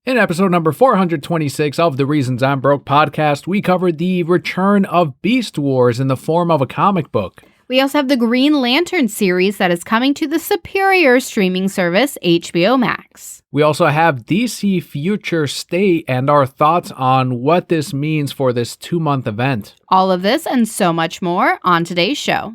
In episode number 426 of the Reasons I'm Broke podcast, we covered the return of Beast Wars in the form of a comic book. We also have the Green Lantern series that is coming to the superior streaming service, HBO Max. We also have DC Future State and our thoughts on what this means for this 2-month event. All of this and so much more on today's show.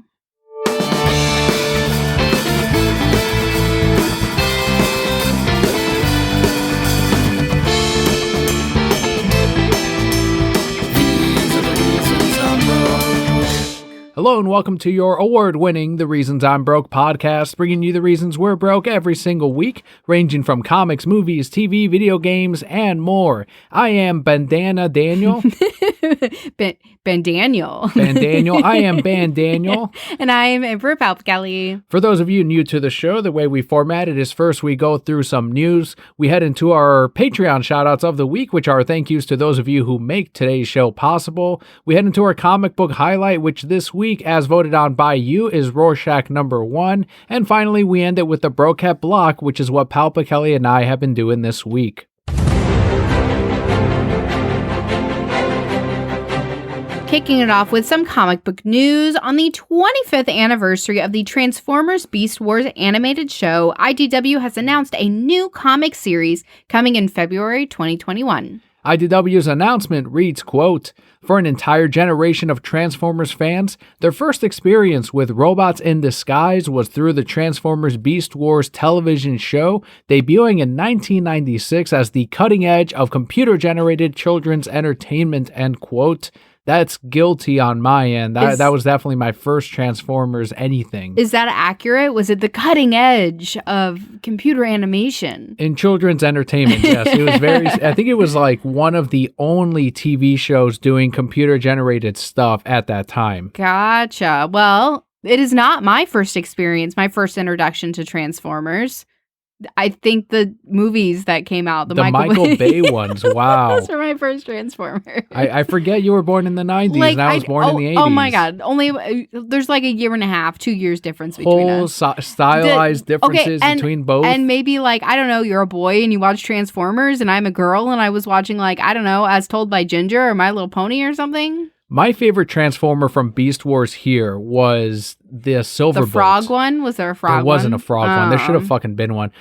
Hello and welcome to your award-winning The Reasons I'm Broke podcast, bringing you the reasons we're broke every single week, ranging from comics, movies, TV, video games, and more. I am Bandana Daniel. Ben Daniel. Ben Daniel. I am Ben Daniel. And I am Emperor Kelli. For those of you new to the show, the way we format it is first we go through some news. We head into our Patreon shoutouts of the week, which are thank yous to those of you who make today's show possible. We head into our comic book highlight, which this week, as voted on by you, is Rorschach number 1. And finally, we end it with the Brocat block, which is what Palpa Kelly and I have been doing this week. Kicking it off with some comic book news, on the 25th anniversary of the Transformers Beast Wars animated show, IDW has announced a new comic series coming in February 2021. IDW's announcement reads, quote, "For an entire generation of Transformers fans, their first experience with robots in disguise was through the Transformers Beast Wars television show, debuting in 1996 as the cutting edge of computer-generated children's entertainment," end quote. That's guilty on my end. That was definitely my first Transformers anything. Is that accurate? Was it the cutting edge of computer animation? In children's entertainment, yes. It was very, I think it was like one of the only TV shows doing computer-generated stuff at that time. Gotcha. Well, it is not my first experience, my first introduction to Transformers. I think the movies that came out, the Michael Bay ones, wow. Those were my first Transformers. I forget you were born in the 90s and I was born in the 80s. Oh my God. There's like a year and a half, 2 years difference between us. Stylized differences between both. And maybe like, I don't know, you're a boy and you watch Transformers and I'm a girl and I was watching like, I don't know, As Told by Ginger or My Little Pony or something. My favorite Transformer from Beast Wars here was the Silverbolt. The frog one? Was there a frog one? There wasn't a frog one. There should have fucking been one.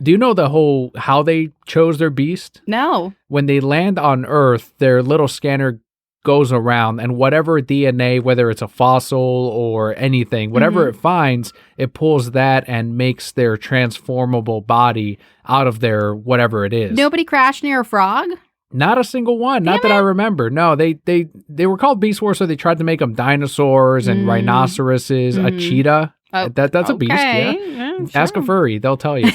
Do you know how they chose their beast? No. When they land on Earth, their little scanner goes around and whatever DNA, whether it's a fossil or anything, whatever it finds, it pulls that and makes their transformable body out of their whatever it is. Nobody crashed near a frog? Not a single one. Not that I remember. No, they were called Beast Wars, so they tried to make them dinosaurs and rhinoceroses, a cheetah. Oh, that's a beast, yeah. Sure. Ask a furry, they'll tell you.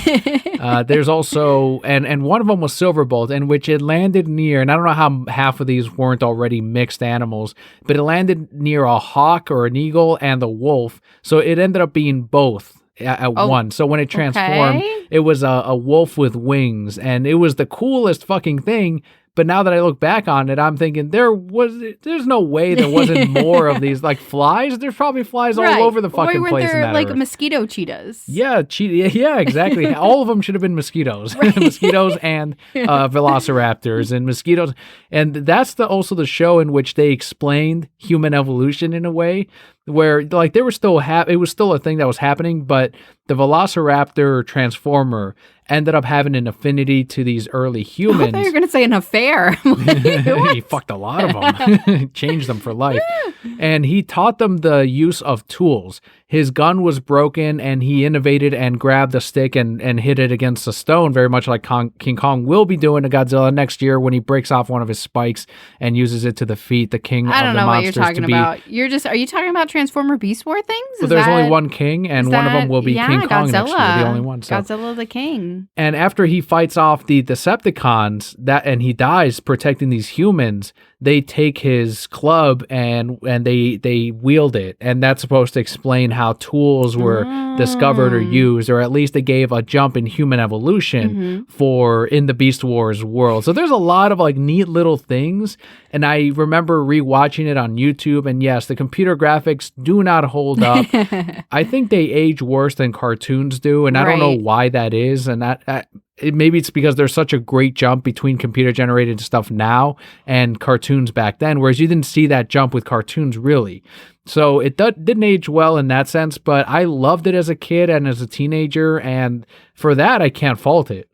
There's also, and one of them was Silverbolt, in which it landed near, and I don't know how half of these weren't already mixed animals, but it landed near a hawk or an eagle and a wolf, so it ended up being both at once. So when it transformed, it was a wolf with wings, and it was the coolest fucking thing. But now that I look back on it, I'm thinking there's no way there wasn't more of these, like flies. There's probably flies all over the fucking place. Why weren't there like Earth. Mosquito cheetahs? Yeah, yeah, exactly. All of them should have been mosquitoes, mosquitoes and velociraptors and mosquitoes. And that's also the show in which they explained human evolution in a way where like they were still it was still a thing that was happening, but the velociraptor transformer ended up having an affinity to these early humans. I thought you were going to say an affair. He fucked a lot of them. Changed them for life. And he taught them the use of tools. His gun was broken and he innovated and grabbed a stick and hit it against a stone, very much like King Kong will be doing to Godzilla next year when he breaks off one of his spikes and uses it to defeat the king of the monsters. I don't know what you're talking about. Are you talking about Transformer Beast War things? Well, there's only one king and one of them will be King Kong next year, the only one. So. Godzilla the king. And after he fights off the Decepticons and he dies protecting these humans, they take his club and they wield it, and that's supposed to explain how tools were discovered or used, or at least it gave a jump in human evolution for in the Beast Wars world. So there's a lot of like neat little things. And I remember rewatching it on YouTube, and yes, the computer graphics do not hold up. I think they age worse than cartoons do, and I don't know why that is. And maybe it's because there's such a great jump between computer generated stuff now and cartoons back then, whereas you didn't see that jump with cartoons really. So it didn't age well in that sense, but I loved it as a kid and as a teenager, and for that I can't fault it.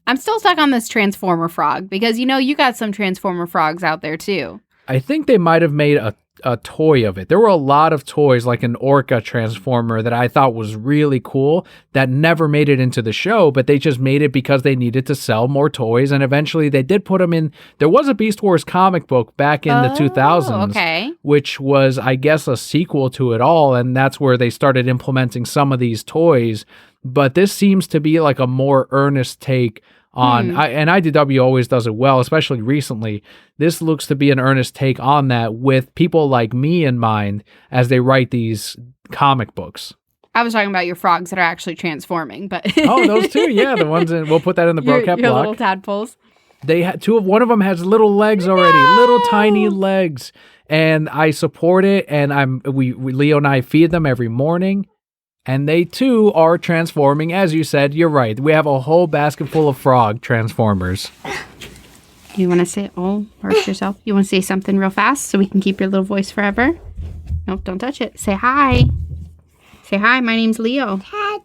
I'm still stuck on this Transformer frog because, you got some Transformer frogs out there too. I think they might have made a toy of it. There were a lot of toys like an Orca Transformer that I thought was really cool that never made it into the show, but they just made it because they needed to sell more toys. And eventually they did put them in. There was a Beast Wars comic book back in the 2000s, which was, I guess, a sequel to it all. And that's where they started implementing some of these toys. But this seems to be like a more earnest take on, and IDW always does it well, especially recently. This looks to be an earnest take on that with people like me in mind as they write these comic books. I was talking about your frogs that are actually transforming, but oh, those two, yeah, the ones we'll put that in the broadcast your block. Little tadpoles. They had one of them has little legs already, little tiny legs, and I support it. And Leo and I feed them every morning. And they, too, are transforming. As you said, you're right. We have a whole basket full of frog transformers. You want to say, hurt yourself? You want to say something real fast so we can keep your little voice forever? Nope, don't touch it. Say hi. Say hi, my name's Leo. Hi,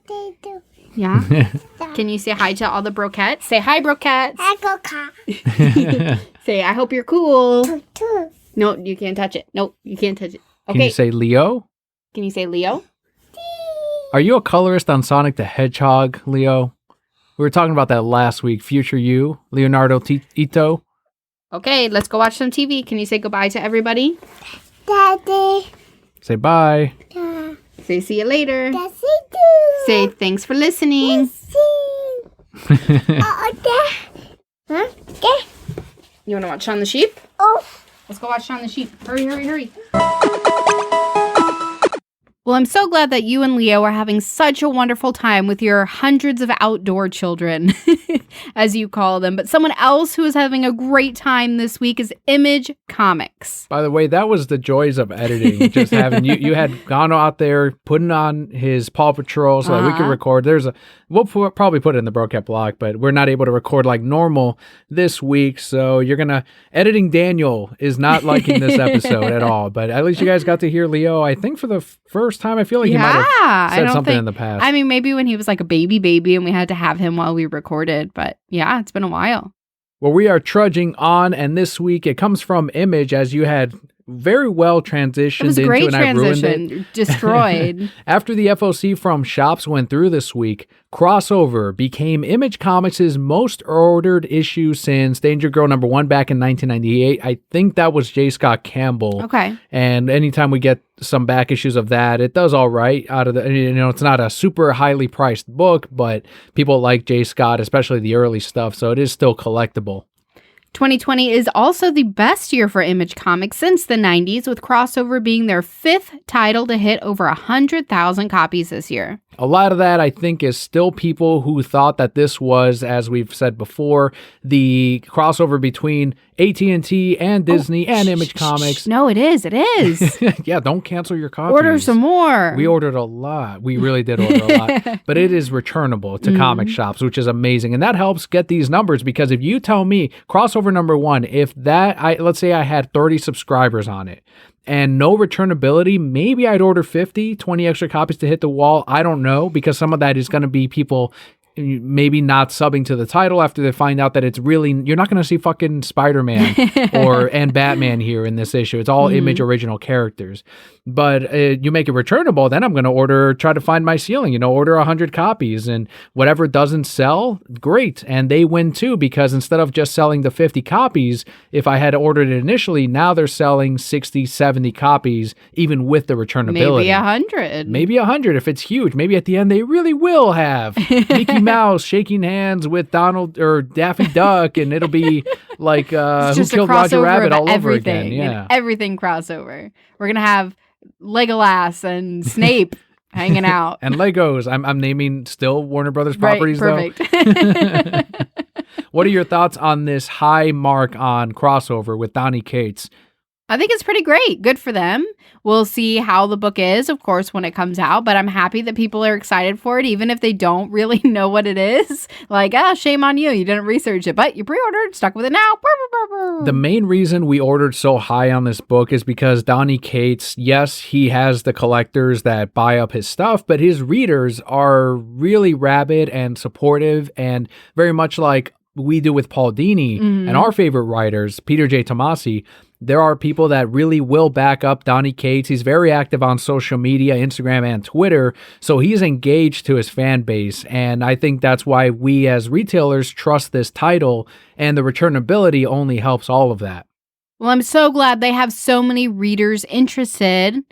yeah? Can you say hi to all the broquettes? Say hi, broquettes. Hi, broquette. Say, I hope you're cool. No, you can't touch it. Nope, you can't touch it. Okay. Can you say Leo? Can you say Leo? Are you a colorist on Sonic the Hedgehog, Leo? We were talking about that last week. Future you, Leonardo Ito. Okay, let's go watch some TV. Can you say goodbye to everybody? Daddy. Say bye. Say see you later. Daddy. Say thanks for listening. You want to watch Shaun the Sheep? Oh. Let's go watch Shaun the Sheep. Hurry, hurry, hurry. Well, I'm so glad that you and Leo are having such a wonderful time with your hundreds of outdoor children, as you call them. But someone else who is having a great time this week is Image Comics. By the way, that was the joys of editing. Just having you had gone out there, putting on his Paw Patrol so that we could record. We'll probably put it in the broadcast block, but we're not able to record like normal this week. So editing Daniel is not liking this episode at all. But at least you guys got to hear Leo, I think for the first time. I feel like he might have said something in the past. I mean, maybe when he was like a baby and we had to have him while we recorded. But yeah, it's been a while. Well, we are trudging on, and this week it comes from Image, as you had very well transitioned it was a into, great and transition. I ruined it. Destroyed. After the FOC from shops went through this week, Crossover became Image Comics' most ordered issue since Danger Girl #1 back in 1998. I think that was J. Scott Campbell. Okay. And anytime we get some back issues of that, it does all right. It's not a super highly priced book, but people like J. Scott, especially the early stuff, so it is still collectible. 2020 is also the best year for Image Comics since the 90s, with Crossover being their 5th title to hit over 100,000 copies this year. A lot of that, I think, is still people who thought that this was, as we've said before, the crossover between AT&T and Disney and Image Comics. No, it is. It is. Yeah, don't cancel your copies. Order some more. We ordered a lot. We really did order a lot. But it is returnable to comic shops, which is amazing. And that helps get these numbers, because if you tell me crossover #1, let's say I had 30 subscribers on it, and no returnability, maybe I'd order 50, 20 extra copies to hit the wall. I don't know, because some of that is going to be people maybe not subbing to the title after they find out that it's really, you're not going to see fucking Spider-Man and Batman here in this issue. It's all Image original characters. But you make it returnable, then I'm going to try to find my ceiling, order 100 copies, and whatever doesn't sell, great. And they win too, because instead of just selling the 50 copies, if I had ordered it initially, now they're selling 60, 70 copies, even with the returnability. Maybe 100 if it's huge. Maybe at the end they really will have Mickey Mouse shaking hands with Donald or Daffy Duck, and it'll be like Who Killed Roger Rabbit all over again. Yeah, everything crossover. We're gonna have Legolas and Snape hanging out. And Legos. I'm naming still Warner Brothers properties, perfect. though. What are your thoughts on this high mark on crossover with Donny Cates? I think it's pretty great. Good for them. We'll see how the book is, of course, when it comes out, but I'm happy that people are excited for it, even if they don't really know what it is. Like, shame on you. You didn't research it, but you pre-ordered, stuck with it now. The main reason we ordered so high on this book is because Donny Cates, yes, he has the collectors that buy up his stuff, but his readers are really rabid and supportive, and very much like we do with Paul Dini and our favorite writers, Peter J. Tomasi. There are people that really will back up Donny Cates. He's very active on social media, Instagram and Twitter, so he's engaged to his fan base, and I think that's why we as retailers trust this title, and the returnability only helps all of that. Well, I'm so glad they have so many readers interested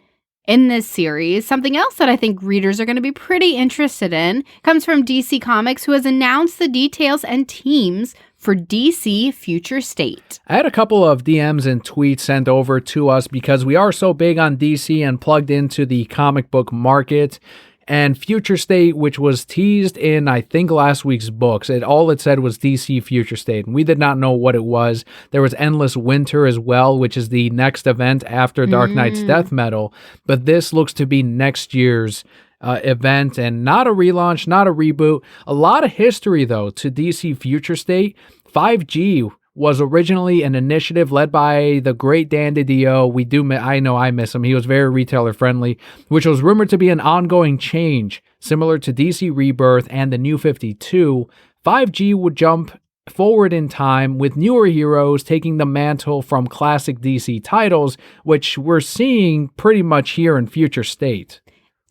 in this series. Something else that I think readers are going to be pretty interested in comes from DC Comics, who has announced the details and teams for DC Future State. I had a couple of DMs and tweets sent over to us because we are so big on DC and plugged into the comic book market. And Future State, which was teased in, I think, last week's books, all it said was DC Future State, and we did not know what it was. There was Endless Winter as well, which is the next event after Dark Knight's Death Metal, but this looks to be next year's event, and not a relaunch, not a reboot. A lot of history, though, to DC Future State. 5G was originally an initiative led by the great Dan DiDio. I know I miss him. He was very retailer friendly, which was rumored to be an ongoing change, similar to DC Rebirth and the New 52. 5G would jump forward in time with newer heroes taking the mantle from classic DC titles, which we're seeing pretty much here in Future State.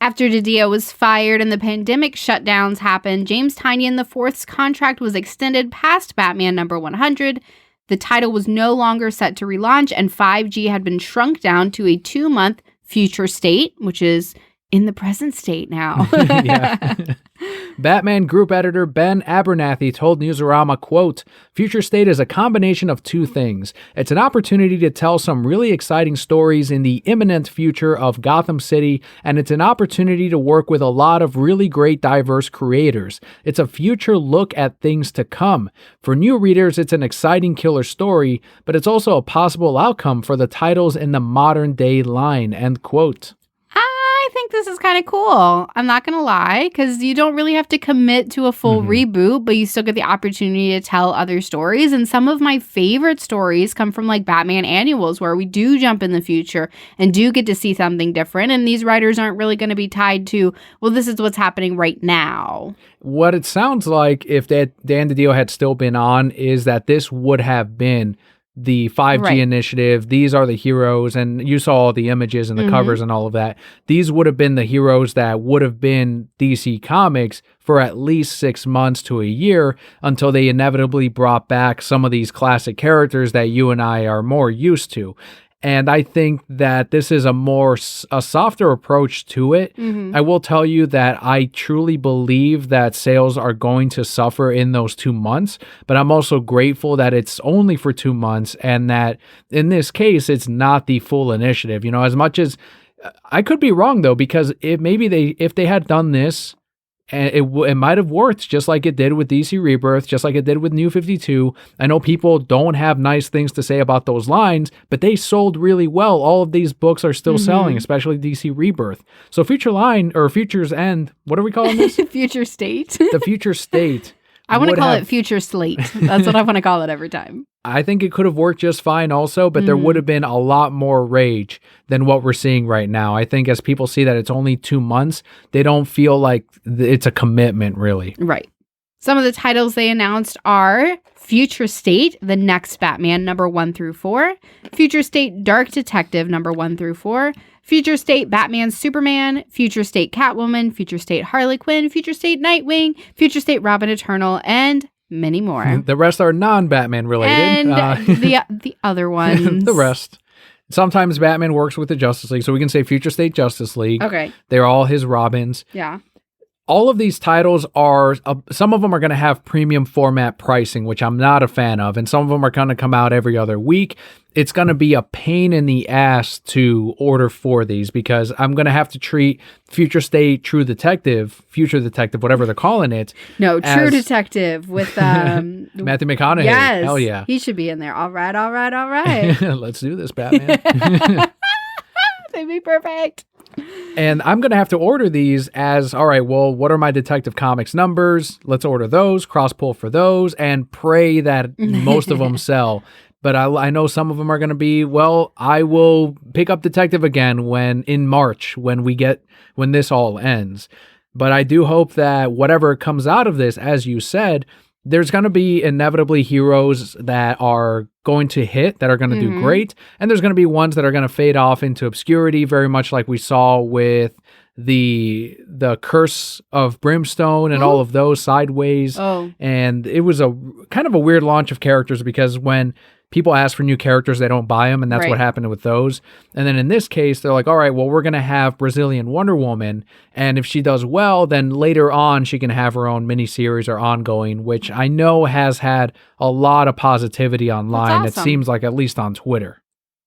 After DiDio was fired and the pandemic shutdowns happened, James Tynion IV's contract was extended past Batman number 100. The title was no longer set to relaunch, and 5G had been shrunk down to a 2-month Future State, which is in the present state now. Batman Group editor Ben Abernathy told Newsarama, quote, "Future State is a combination of two things. It's an opportunity to tell some really exciting stories in the imminent future of Gotham City, and it's an opportunity to work with a lot of really great diverse creators. It's a future look at things to come. For new readers, it's an exciting killer story, but it's also a possible outcome for the titles in the modern day line," end quote. I think this is kind of cool. I'm not going to lie, because you don't really have to commit to a full reboot, but you still get the opportunity to tell other stories. And some of my favorite stories come from like Batman annuals, where we do jump in the future and do get to see something different. And these writers aren't really going to be tied to, well, this is what's happening right now. What it sounds like, if Dan DiDio had still been on, is that this would have been the 5G initiative. These are the heroes, and you saw all the images and the covers and all of that. These would have been the heroes that would have been DC Comics for at least 6 months to a year, until they inevitably brought back some of these classic characters that you and I are more used to. And I think that this is a softer approach to it. I will tell you that I truly believe that sales are going to suffer in those 2 months, but I'm also grateful that it's only for 2 months, and that in this case, it's not the full initiative. You know, as much as I could be wrong though, because if they had done this, and it might have worked just like it did with DC Rebirth, just like it did with New 52. I know people don't have nice things to say about those lines, but they sold really well. All of these books are still selling, especially DC Rebirth. So Future's End, what are we calling this? Future State. The Future State. I want to call it Future Slate. That's what I want to call it every time. I think it could have worked just fine also, but there would have been a lot more rage than what we're seeing right now. I think as people see that it's only 2 months, they don't feel like it's a commitment, really. Right. Some of the titles they announced are Future State, the next Batman, number 1 through 4. Future State Dark Detective, number 1 through 4. Future State Batman Superman, Future State Catwoman, Future State Harley Quinn, Future State Nightwing, Future State Robin Eternal, and many more. The rest are non-Batman related. And the other ones. The rest. Sometimes Batman works with the Justice League, so we can say Future State Justice League. Okay. They're all his Robins. Yeah. all of these titles are, some of them are going to have premium format pricing, which I'm not a fan of, and some of them are going to come out every other week. It's going to be a pain in the ass to order for these because I'm going to have to treat Future State True Detective, Future Detective, whatever they're calling it. No, True Detective with Matthew McConaughey. Yes. Hell yeah. He should be in there. All right. Let's do this, Batman. They'd be perfect. And I'm going to have to order these as, all right, well, what are my Detective Comics numbers? Let's order those, cross-pull for those, and pray that most of them sell. But I know some of them are going to be, well, I will pick up Detective again in March when this all ends. But I do hope that whatever comes out of this, as you said, there's going to be inevitably heroes that are going to hit, that are going to do great. And there's going to be ones that are going to fade off into obscurity, very much like we saw with the Curse of Brimstone and all of those Sideways. And it was a kind of a weird launch of characters because when people ask for new characters, they don't buy them, and that's what happened with those. And then in this case, they're like, all right, well, we're going to have Brazilian Wonder Woman, and if she does well, then later on she can have her own miniseries or ongoing, which I know has had a lot of positivity online. That's awesome. It seems like, at least on Twitter.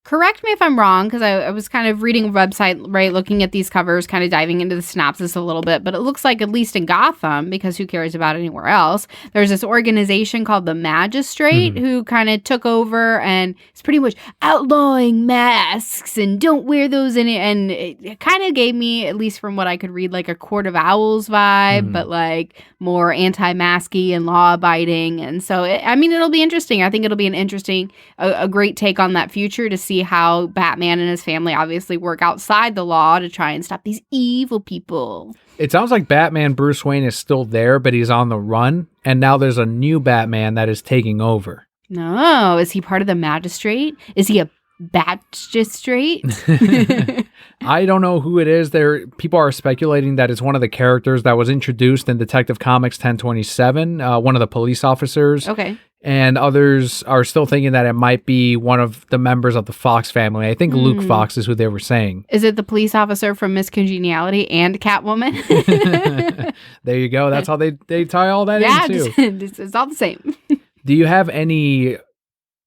Correct me if I'm wrong, because I was kind of reading a website, right, looking at these covers, kind of diving into the synopsis a little bit, but it looks like, at least in Gotham, because who cares about anywhere else, there's this organization called the Magistrate who kind of took over and it's pretty much outlawing masks and don't wear those in it, and it kind of gave me, at least from what I could read, like a Court of Owls vibe, but like more anti-masky and law-abiding, and so, it'll be interesting. I think it'll be an interesting, a great take on that future to see how Batman and his family obviously work outside the law to try and stop these evil people. It sounds like Batman Bruce Wayne is still there, but he's on the run, and now there's a new Batman that is taking over. No, is he part of the Magistrate? Is he a Bat-gistrate? I don't know who it is. People are speculating that it's one of the characters that was introduced in Detective Comics 1027, one of the police officers. Okay. And others are still thinking that it might be one of the members of the Fox family. I think Luke Fox is who they were saying. Is it the police officer from Miss Congeniality and Catwoman? There you go. That's how they tie all that in, too. It's all the same. Do you have any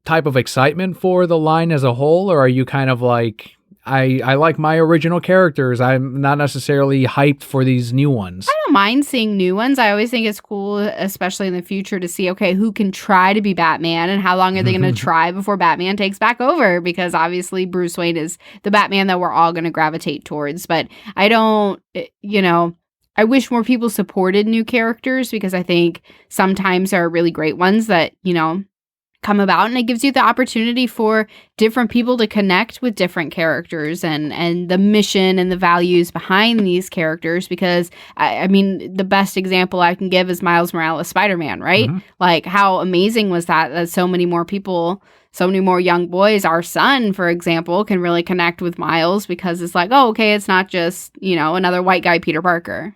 type of excitement for the line as a whole, or are you kind of like, I like my original characters, I'm not necessarily hyped for these new ones? I don't mind seeing new ones. I always think it's cool, especially in the future, to see, okay, who can try to be Batman and how long are they going to try before Batman takes back over? Because obviously Bruce Wayne is the Batman that we're all going to gravitate towards. But I don't, I wish more people supported new characters because I think sometimes there are really great ones that, come about, and it gives you the opportunity for different people to connect with different characters and the mission and the values behind these characters, because the best example I can give is Miles Morales Spider-Man, right? Like, how amazing was that so many more people, so many more young boys, our son, for example, can really connect with Miles because it's like, oh, okay, it's not just, another white guy, Peter Parker.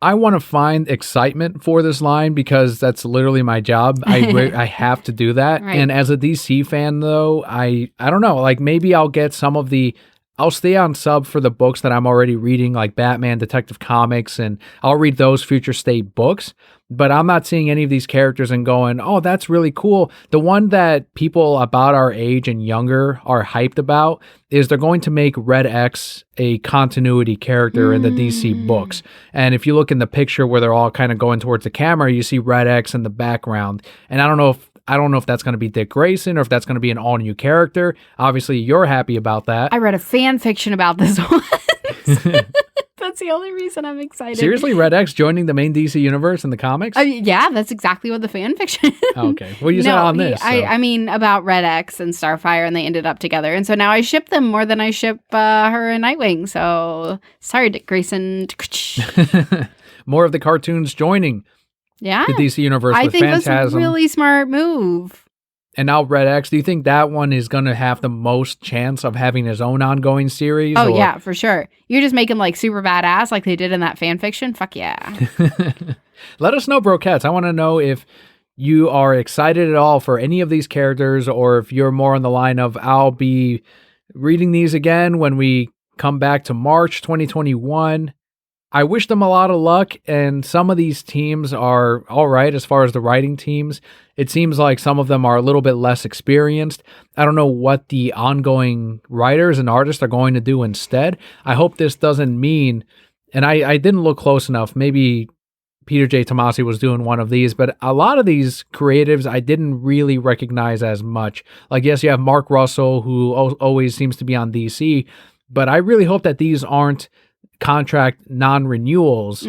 I want to find excitement for this line because that's literally my job. I have to do that. Right. And as a DC fan, though, I don't know. Like, maybe I'll get I'll stay on sub for the books that I'm already reading, like Batman, Detective Comics, and I'll read those Future State books. But I'm not seeing any of these characters and going, oh, that's really cool. The one that people about our age and younger are hyped about is they're going to make Red X a continuity character in the DC books. And if you look in the picture where they're all kind of going towards the camera, you see Red X in the background. And I don't know if that's going to be Dick Grayson or if that's going to be an all new character. Obviously, you're happy about that. I read a fan fiction about this one. That's the only reason I'm excited. Seriously, Red X joining the main DC universe in the comics? Yeah, that's exactly what the fan fiction is. Okay. Well, you said on this. So. I mean, about Red X and Starfire, and they ended up together. And so now I ship them more than I ship her and Nightwing. So, sorry, Dick Grayson. More of the cartoons joining the DC universe with Phantasm. I think that's a really smart move. And now Red X, do you think that one is going to have the most chance of having his own ongoing series? Oh, yeah, for sure. You just make him like super badass like they did in that fan fiction? Fuck yeah. Let us know, Brokettes. I want to know if you are excited at all for any of these characters, or if you're more on the line of, I'll be reading these again when we come back to March 2021. I wish them a lot of luck, and some of these teams are all right as far as the writing teams. It seems like some of them are a little bit less experienced. I don't know what the ongoing writers and artists are going to do instead. I hope this doesn't mean, and I didn't look close enough, maybe Peter J. Tomasi was doing one of these, but a lot of these creatives I didn't really recognize as much. Like, yes, you have Mark Russell, who always seems to be on DC, but I really hope that these aren't contract non-renewals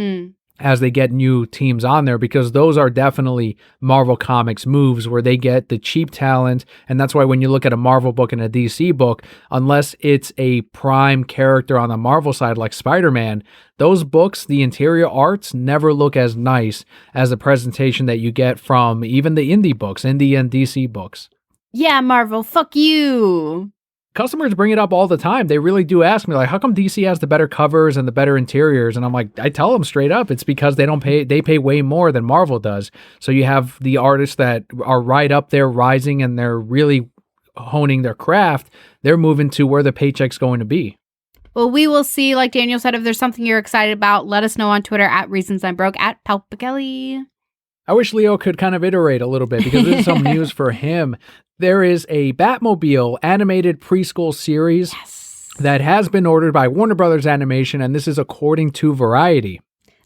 as they get new teams on there, because those are definitely Marvel Comics moves where they get the cheap talent. And that's why when you look at a Marvel book and a DC book, unless it's a prime character on the Marvel side like Spider-Man, those books, the interior arts never look as nice as the presentation that you get from even the indie books, indie and DC books. Yeah, Marvel, fuck you. Customers bring it up all the time. They really do ask me, like, how come DC has the better covers and the better interiors? And I'm like, I tell them straight up, it's because they pay way more than Marvel does. So you have the artists that are right up there rising and they're really honing their craft. They're moving to where the paycheck's going to be. Well, we will see. Like Daniel said, if there's something you're excited about, let us know on Twitter at Reasons I'm Broke, at Kelli. I wish Leo could kind of iterate a little bit, because this is some news for him. There is a Batmobile animated preschool series that has been ordered by Warner Brothers Animation, and this is according to Variety.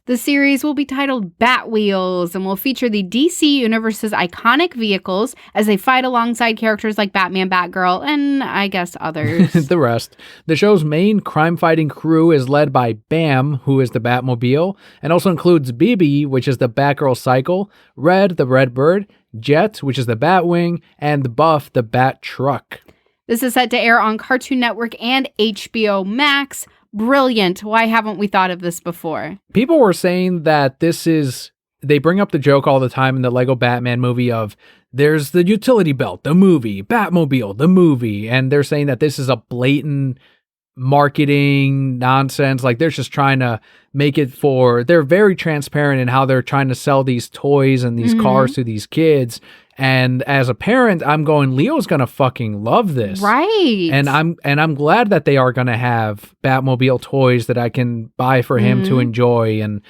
The series will be titled Batwheels and will feature the DC Universe's iconic vehicles as they fight alongside characters like Batman, Batgirl, and I guess others. The rest. The show's main crime-fighting crew is led by Bam, who is the Batmobile, and also includes Bibi, which is the Batgirl Cycle, Red, the Redbird, Jet, which is the Batwing, and Buff, the Bat Truck. This is set to air on Cartoon Network and HBO Max. Brilliant. Why haven't we thought of this before? People were saying that they bring up the joke all the time in the Lego Batman movie of, there's the utility belt, the movie, Batmobile, the movie. And they're saying that this is a blatant marketing nonsense. Like, they're just trying to make it they're very transparent in how they're trying to sell these toys and these cars to these kids. And as a parent, I'm going, Leo's gonna fucking love this, right? And I'm glad that they are gonna have Batmobile toys that I can buy for him to enjoy. And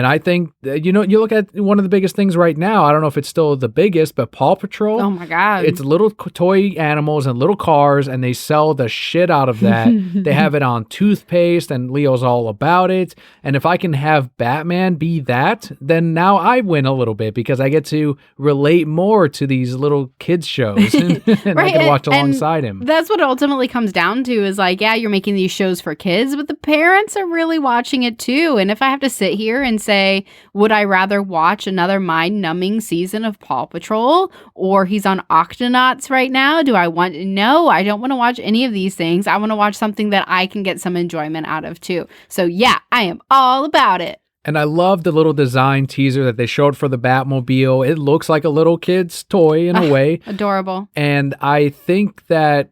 I think, you look at one of the biggest things right now, I don't know if it's still the biggest, but Paw Patrol. Oh my God. It's little toy animals and little cars, and they sell the shit out of that. They have it on toothpaste, and Leo's all about it. And if I can have Batman be that, then now I win a little bit, because I get to relate more to these little kids shows and right, I can watch alongside him. That's what it ultimately comes down to, is like, yeah, you're making these shows for kids, but the parents are really watching it too. And if I have to sit here and say, would I rather watch another mind-numbing season of Paw Patrol, or he's on Octonauts right now? No, I don't want to watch any of these things. I want to watch something that I can get some enjoyment out of too. So yeah, I am all about it. And I love the little design teaser that they showed for the Batmobile. It looks like a little kid's toy in a way. Adorable. And I think that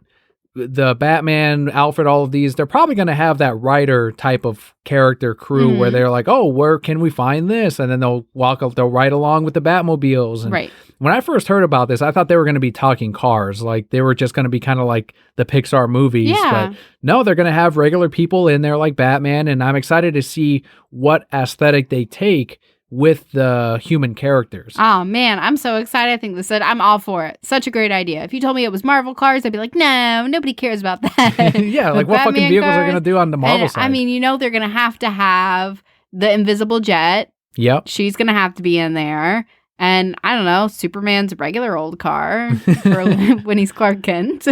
the Batman, Alfred, all of these, they're probably going to have that writer type of character crew where they're like, oh, where can we find this? And then they'll ride along with the Batmobiles. And right. When I first heard about this, I thought they were going to be talking cars. Like, they were just going to be kind of like the Pixar movies. Yeah. But no, they're going to have regular people in there like Batman. And I'm excited to see what aesthetic they take with the human characters. Oh man, I'm so excited. I think I'm all for it. Such a great idea. If you told me it was Marvel cars, I'd be like, no, nobody cares about that. Yeah, like what fucking vehicles are going to do on the Marvel side? I mean, they're going to have the Invisible Jet. Yep. She's going to have to be in there. And I don't know, Superman's regular old car for when he's Clark Kent.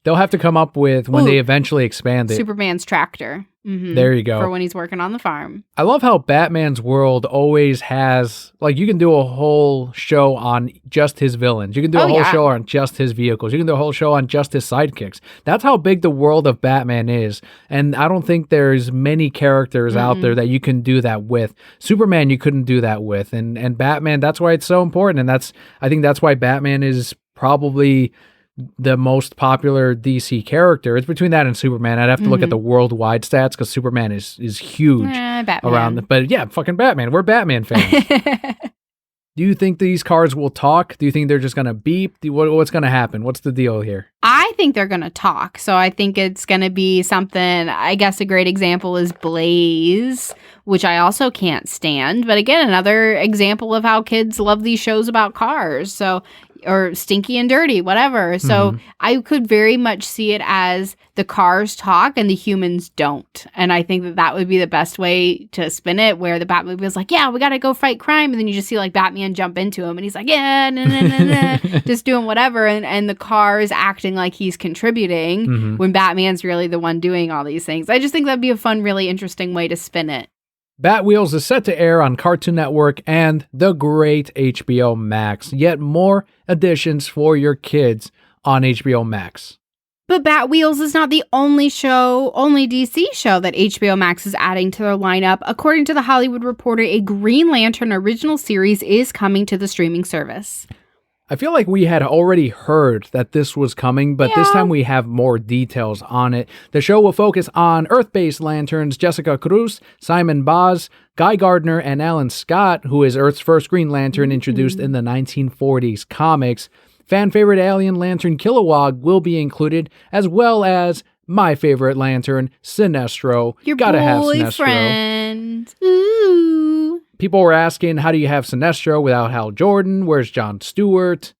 They'll have to come up with, when they eventually expand it, Superman's tractor. Mm-hmm. There you go. For when he's working on the farm. I love how Batman's world always has, like, you can do a whole show on just his villains. You can do a whole show on just his vehicles. You can do a whole show on just his sidekicks. That's how big the world of Batman is. And I don't think there's many characters out there that you can do that with. Superman, you couldn't do that with. And Batman, that's why it's so important. And I think that's why Batman is probably the most popular DC character. It's between that and Superman. I'd have to look at the worldwide stats, because Superman is huge Batman. around. But yeah, fucking Batman. We're Batman fans. Do you think these cars will talk? Do you think they're just going to beep? What's going to happen? What's the deal here? I think they're going to talk. So I think it's going to be something, I guess a great example is Blaze, which I also can't stand. But again, another example of how kids love these shows about cars. So, or Stinky and Dirty, whatever. So I could very much see it as the cars talk and the humans don't. And I think that that would be the best way to spin it, where the Batmobile is like, yeah, we got to go fight crime. And then you just see like Batman jump into him and he's like, yeah, nah, nah, nah, nah, just doing whatever. And the car is acting like he's contributing when Batman's really the one doing all these things. I just think that'd be a fun, really interesting way to spin it. Bat Wheels is set to air on Cartoon Network and the great HBO Max. Yet more additions for your kids on HBO Max. But Bat Wheels is not the only DC show that HBO Max is adding to their lineup. According to The Hollywood Reporter, a Green Lantern original series is coming to the streaming service. I feel like we had already heard that this was coming, but this time we have more details on it. The show will focus on Earth-based Lanterns Jessica Cruz, Simon Baz, Guy Gardner, and Alan Scott, who is Earth's first Green Lantern introduced in the 1940s comics. Fan favorite alien Lantern Kilowog will be included, as well as my favorite Lantern, Sinestro. Your Gotta boyfriend. have Sinestro. Ooh. People were asking, how do you have Sinestro without Hal Jordan? Where's Jon Stewart?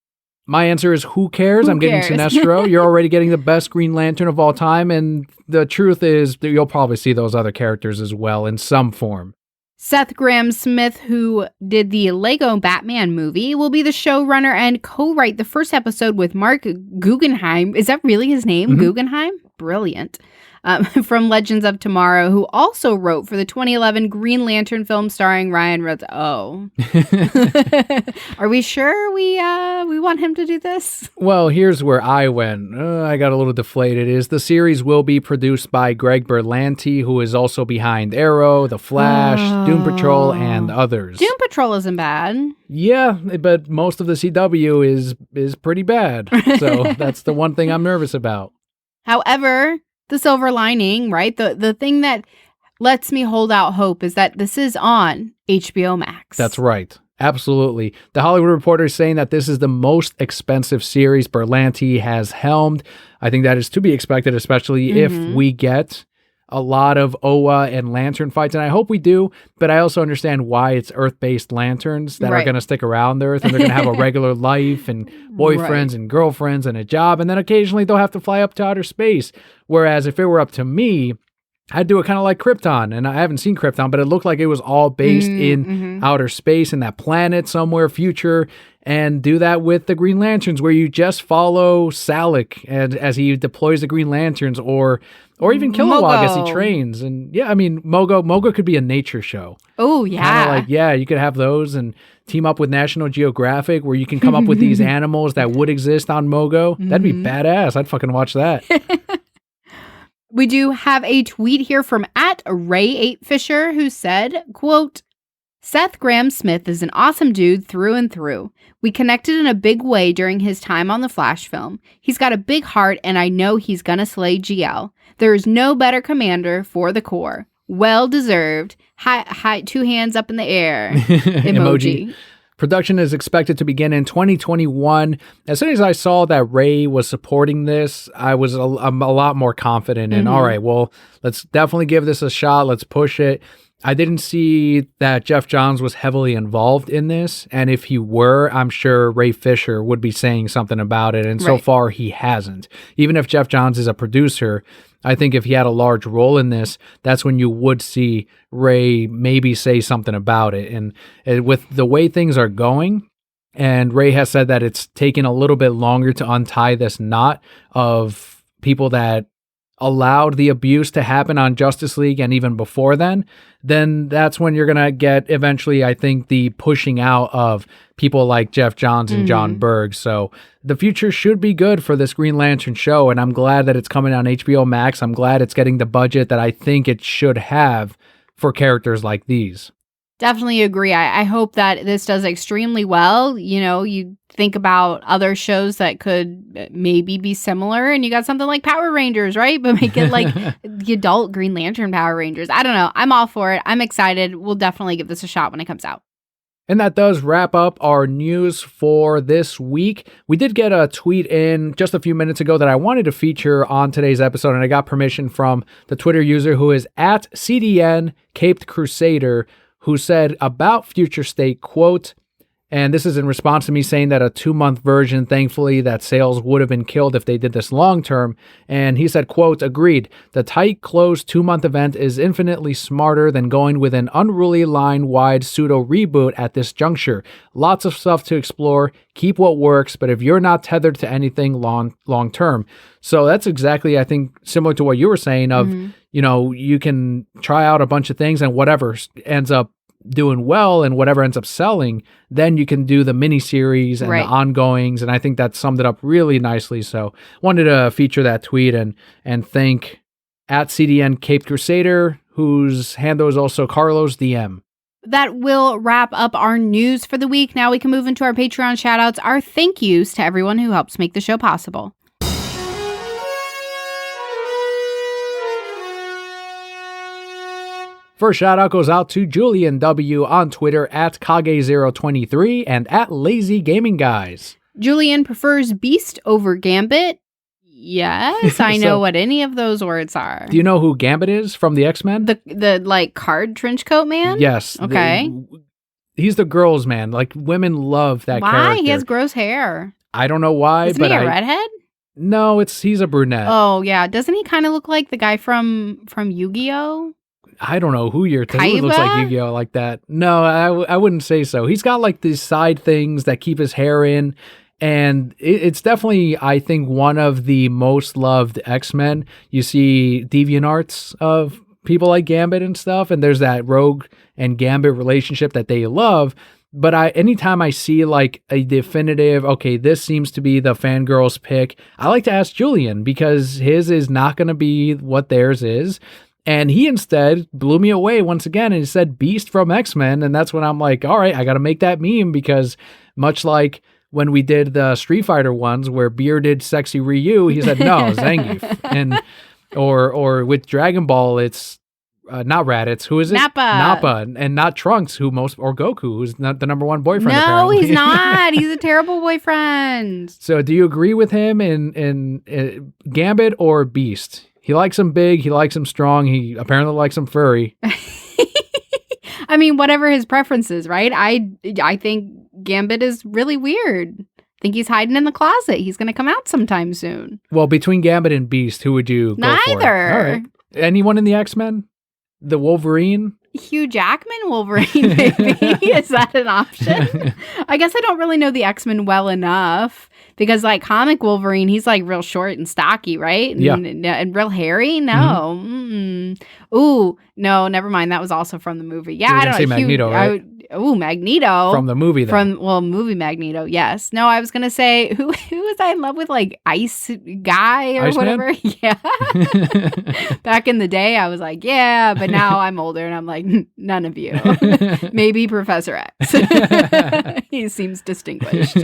My answer is, who cares? I'm getting Sinestro. You're already getting the best Green Lantern of all time, and the truth is that you'll probably see those other characters as well in some form. Seth Grahame-Smith, who did the Lego Batman movie, will be the showrunner and co-write the first episode with Mark Guggenheim. Is that really his name? Guggenheim? Brilliant. From Legends of Tomorrow, who also wrote for the 2011 Green Lantern film starring Ryan Reynolds. Oh. Are we sure we want him to do this? Well, here's where I went. I got a little deflated. The series will be produced by Greg Berlanti, who is also behind Arrow, The Flash, Doom Patrol, and others. Doom Patrol isn't bad. Yeah, but most of the CW is pretty bad. So that's the one thing I'm nervous about. However, the silver lining, right? The thing that lets me hold out hope is that this is on HBO Max. That's right. Absolutely. The Hollywood Reporter is saying that this is the most expensive series Berlanti has helmed. I think that is to be expected, especially if we get a lot of Oa and Lantern fights, and I hope we do, but I also understand why it's Earth-based Lanterns that are going to stick around Earth, and they're going to have a regular life and boyfriends and girlfriends and a job, and then occasionally they'll have to fly up to outer space. Whereas if it were up to me, I'd do it kind of like Krypton, and I haven't seen Krypton, but it looked like it was all based in outer space, in that planet somewhere future, and do that with the Green Lanterns, where you just follow Salik and as he deploys the Green Lanterns, or even Kilowog as he trains. And yeah, I mean, Mogo could be a nature show. Oh, yeah. Kind of like, you could have those and team up with National Geographic, where you can come up with these animals that would exist on Mogo. That'd be badass. I'd fucking watch that. We do have a tweet here from @Ray8Fisher, who said, quote, Seth Grahame-Smith is an awesome dude through and through. We connected in a big way during his time on the Flash film. He's got a big heart, and I know he's gonna slay GL. There is no better commander for the Corps. Well deserved. Hi, 2 hands up in the air. Emoji. Production is expected to begin in 2021. As soon as I saw that Ray was supporting this, I'm a lot more confident in, all right, well, let's definitely give this a shot. Let's push it. I didn't see that Jeff Johns was heavily involved in this. And if he were, I'm sure Ray Fisher would be saying something about it. And so far, he hasn't. Even if Jeff Johns is a producer, I think if he had a large role in this, that's when you would see Ray maybe say something about it. And with the way things are going, and Ray has said that it's taken a little bit longer to untie this knot of people that allowed the abuse to happen on Justice League and even before then that's when you're going to get eventually, I think, the pushing out of people like Jeff Johns and John Berg. So the future should be good for this Green Lantern show, and I'm glad that it's coming on HBO Max. I'm glad it's getting the budget that I think it should have for characters like these. Definitely agree. I hope that this does extremely well. You know, you think about other shows that could maybe be similar, and you got something like Power Rangers, right? But make it like the adult Green Lantern Power Rangers. I don't know. I'm all for it. I'm excited. We'll definitely give this a shot when it comes out. And that does wrap up our news for this week. We did get a tweet in just a few minutes ago that I wanted to feature on today's episode, and I got permission from the Twitter user who is at CDN Caped Crusader, who said about Future State, quote, and this is in response to me saying that a 2-month version, thankfully, that sales would have been killed if they did this long term. And he said, quote, agreed. The tight, closed 2-month event is infinitely smarter than going with an unruly line-wide pseudo reboot at this juncture. Lots of stuff to explore. Keep what works, but if you're not tethered to anything long term. So that's exactly, I think, similar to what you were saying of, you can try out a bunch of things and whatever ends up doing well and whatever ends up selling, then you can do the miniseries and the ongoings. And I think that summed it up really nicely. So wanted to feature that tweet and thank at CDN Cape Crusader, whose handle is also Carlos DM. That will wrap up our news for the week. Now we can move into our Patreon shoutouts, our thank yous to everyone who helps make the show possible. First shout out goes out to Julian W on Twitter at Kage023 and at Lazy Gaming Guys. Julian prefers Beast over Gambit. Yes, I know what any of those words are. Do you know who Gambit is from the X-Men? The like card trench coat man? Yes. Okay. He's the girls' man. Like women love that character. Why? He has gross hair. I don't know why, Isn't he a redhead? No, he's a brunette. Oh yeah. Doesn't he kind of look like the guy from Yu-Gi-Oh? I don't know who you're thinking. Who looks like Yu-Gi-Oh like that? No, I wouldn't say so. He's got like these side things that keep his hair in. And it's definitely, I think, one of the most loved X-Men. You see DeviantArts of people like Gambit and stuff. And there's that Rogue and Gambit relationship that they love. But anytime I see like a definitive, okay, this seems to be the fangirl's pick, I like to ask Julian because his is not going to be what theirs is. And he instead blew me away once again and he said Beast from X-Men. And that's when I'm like, all right, I got to make that meme because much like when we did the Street Fighter ones where bearded sexy Ryu, he said, no, Zangief. And or with Dragon Ball, it's not Raditz. Who is it? Nappa. And not Trunks, or Goku, who's not the number one boyfriend. No, apparently. He's not. He's a terrible boyfriend. So do you agree with him in Gambit or Beast? He likes him big. He likes him strong. He apparently likes him furry. I mean, whatever his preferences, right? I think Gambit is really weird. I think he's hiding in the closet. He's going to come out sometime soon. Well, between Gambit and Beast, who would you go for? Neither. All right. Anyone in the X-Men? The Wolverine? Hugh Jackman Wolverine, maybe? Is that an option? I guess I don't really know the X-Men well enough. Because, like, comic Wolverine, he's, like, real short and stocky, right? And real hairy? No. Mm-hmm. Ooh, no, never mind. That was also from the movie. Yeah, I don't know. Magneto, right? Magneto. From the movie, then. Movie Magneto, yes. No, I was going to say, who was I in love with? Like, Ice Guy or Iceman? Whatever? Yeah. Back in the day, I was like, yeah. But now I'm older, and I'm like, none of you. Maybe Professor X. He seems distinguished.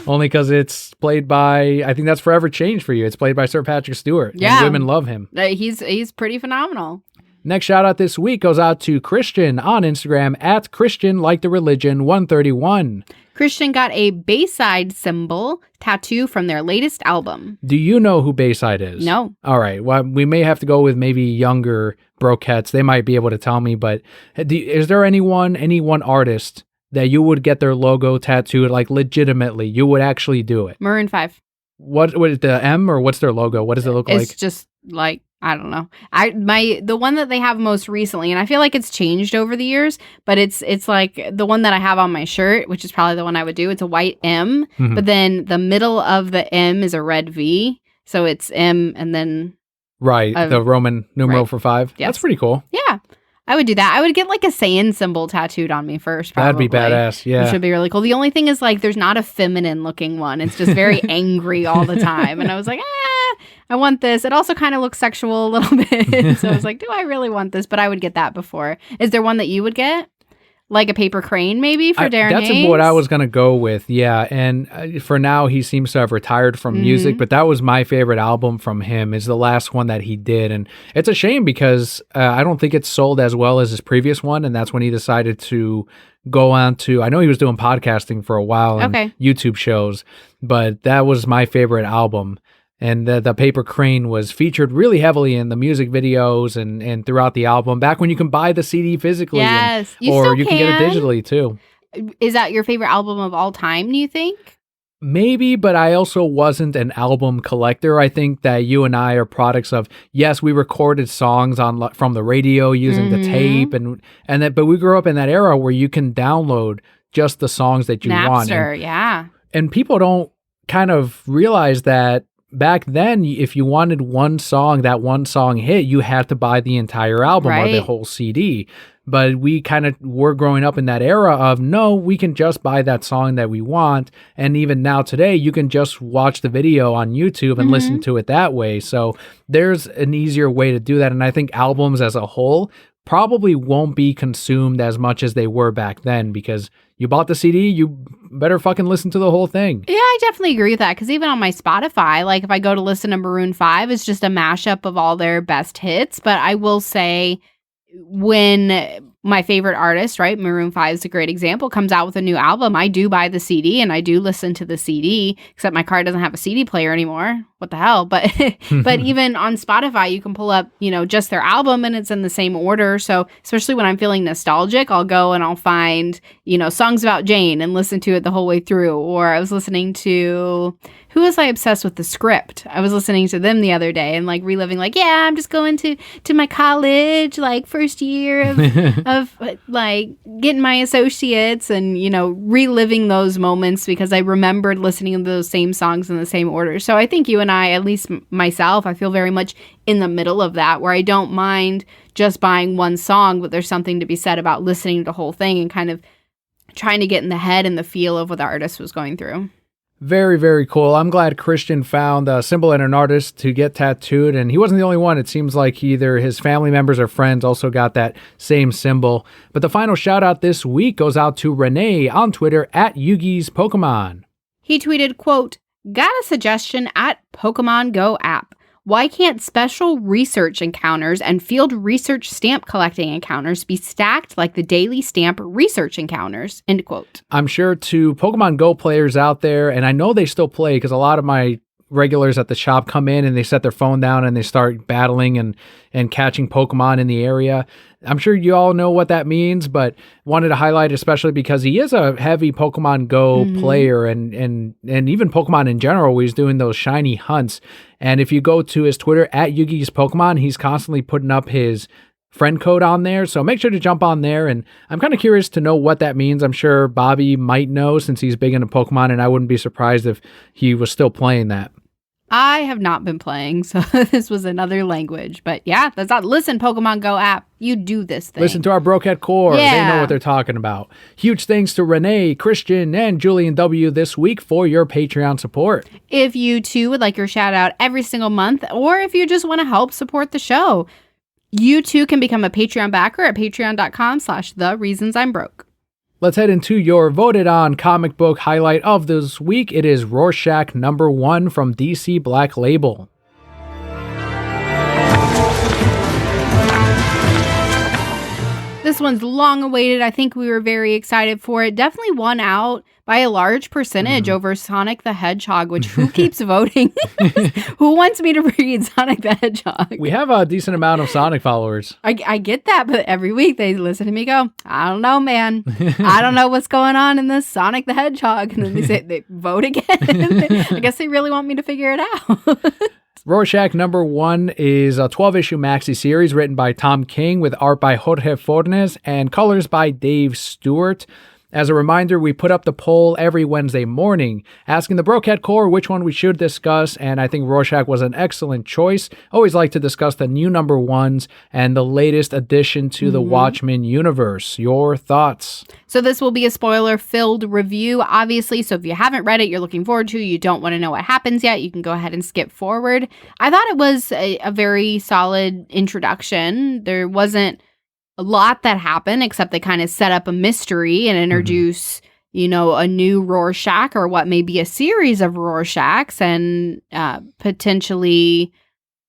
Only because it's played by, I think that's forever changed for you. It's played by Sir Patrick Stewart. Yeah. And women love him. He's pretty phenomenal. Next shout out this week goes out to Christian on Instagram at Christian Like the Religion 131. Christian got a Bayside symbol tattoo from their latest album. Do you know who Bayside is? No. All right. Well, we may have to go with maybe younger brokettes. They might be able to tell me, but is there any one artist that you would get their logo tattooed, like legitimately, you would actually do it? Maroon 5. What is the M or what's their logo? What does it look like? It's just like, I don't know. The one that they have most recently, and I feel like it's changed over the years, but it's like the one that I have on my shirt, which is probably the one I would do. It's a white M, but then the middle of the M is a red V. So it's M and then... Right, the Roman numeral for 5. Yes. That's pretty cool. Yeah. I would do that. I would get like a Saiyan symbol tattooed on me first, probably. That'd be badass, yeah. Which would be really cool. The only thing is like there's not a feminine looking one. It's just very angry all the time. And I was like, I want this. It also kind of looks sexual a little bit. So I was like, do I really want this? But I would get that before. Is there one that you would get? Like a Paper Crane, maybe, for Darren That's Hayes? what I was going to go with, yeah. And for now, he seems to have retired from music, but that was my favorite album from him, is the last one that he did. And it's a shame because I don't think it's sold as well as his previous one, and that's when he decided to go on to, I know he was doing podcasting for a while and YouTube shows, but that was my favorite album. And the Paper Crane was featured really heavily in the music videos and throughout the album, back when you can buy the CD physically. Yes, or you can get it digitally too. Is that your favorite album of all time, do you think? Maybe, but I also wasn't an album collector. I think that you and I are products of, yes, we recorded songs from the radio using the tape, but we grew up in that era where you can download just the songs that you want. Napster, and people don't kind of realize that back then, if you wanted one song, that one song hit, you had to buy the entire album or the whole CD. But we kind of were growing up in that era of, no, we can just buy that song that we want. And even now today, you can just watch the video on YouTube and listen to it that way. So there's an easier way to do that. And I think albums as a whole probably won't be consumed as much as they were back then, because you bought the CD, you better fucking listen to the whole thing. Yeah, I definitely agree with that, because even on my Spotify, like if I go to listen to Maroon 5, it's just a mashup of all their best hits. But I will say, when my favorite artist, right, Maroon 5 is a great example, comes out with a new album, I do buy the CD and I do listen to the CD, except my car doesn't have a CD player anymore. What the hell? But but even on Spotify, you can pull up, just their album and it's in the same order. So especially when I'm feeling nostalgic, I'll go and I'll find, songs about Jane and listen to it the whole way through. Or I was listening to, who was I obsessed with? The Script. I was listening to them the other day and like reliving, like, yeah, I'm just going to my college, like first year of like getting my associates and, reliving those moments because I remembered listening to those same songs in the same order. So I think you and I, at least myself, I feel very much in the middle of that, where I don't mind just buying one song, but there's something to be said about listening to the whole thing and kind of trying to get in the head and the feel of what the artist was going through. Very, very cool. I'm glad Christian found a symbol and an artist to get tattooed, and he wasn't the only one. It seems like either his family members or friends also got that same symbol. But the final shout out this week goes out to Renee on Twitter at Yugi's Pokemon. He tweeted, quote, "Got a suggestion at Pokemon Go app. Why can't special research encounters and field research stamp collecting encounters be stacked like the daily stamp research encounters?" End quote. I'm sure to Pokemon Go players out there, and I know they still play because a lot of my regulars at the shop come in and they set their phone down and they start battling and catching Pokemon in the area. I'm sure you all know what that means, but wanted to highlight especially because he is a heavy Pokemon Go player and even Pokemon in general, where he's doing those shiny hunts. And if you go to his Twitter at Yugi's Pokemon, he's constantly putting up his friend code on there. So make sure to jump on there. And I'm kind of curious to know what that means. I'm sure Bobby might know since he's big into Pokemon, and I wouldn't be surprised if he was still playing that. I have not been playing, so this was another language. But yeah, that's not. Listen, Pokemon Go app, you do this thing. Listen to our Brocat Core. Yeah. They know what they're talking about. Huge thanks to Renee, Christian, and Julian W. this week for your Patreon support. If you too would like your shout out every single month, or if you just want to help support the show, you too can become a Patreon backer at patreon.com/thereasonsimbroke. Let's head into your voted on comic book highlight of this week. It is Rorschach #1 from DC Black Label. This one's long awaited. I think we were very excited for it. Definitely won out by a large percentage over Sonic the Hedgehog, which who keeps voting? Who wants me to read Sonic the Hedgehog? We have a decent amount of Sonic followers. I get that, but every week they listen to me go, I don't know, man. I don't know what's going on in this Sonic the Hedgehog. And then they vote again. I guess they really want me to figure it out. Rorschach #1 is a 12-issue maxi series written by Tom King with art by Jorge Fornes and colors by Dave Stewart. As a reminder, we put up the poll every Wednesday morning asking the Brocat Core which one we should discuss, and I think Rorschach was an excellent choice. Always like to discuss the new #1s and the latest addition to the Watchmen universe. Your thoughts? So this will be a spoiler-filled review, obviously, so if you haven't read it, you're looking forward to, you don't want to know what happens yet, you can go ahead and skip forward. I thought it was a very solid introduction. There wasn't a lot that happened, except they kind of set up a mystery and introduce, a new Rorschach or what may be a series of Rorschachs and potentially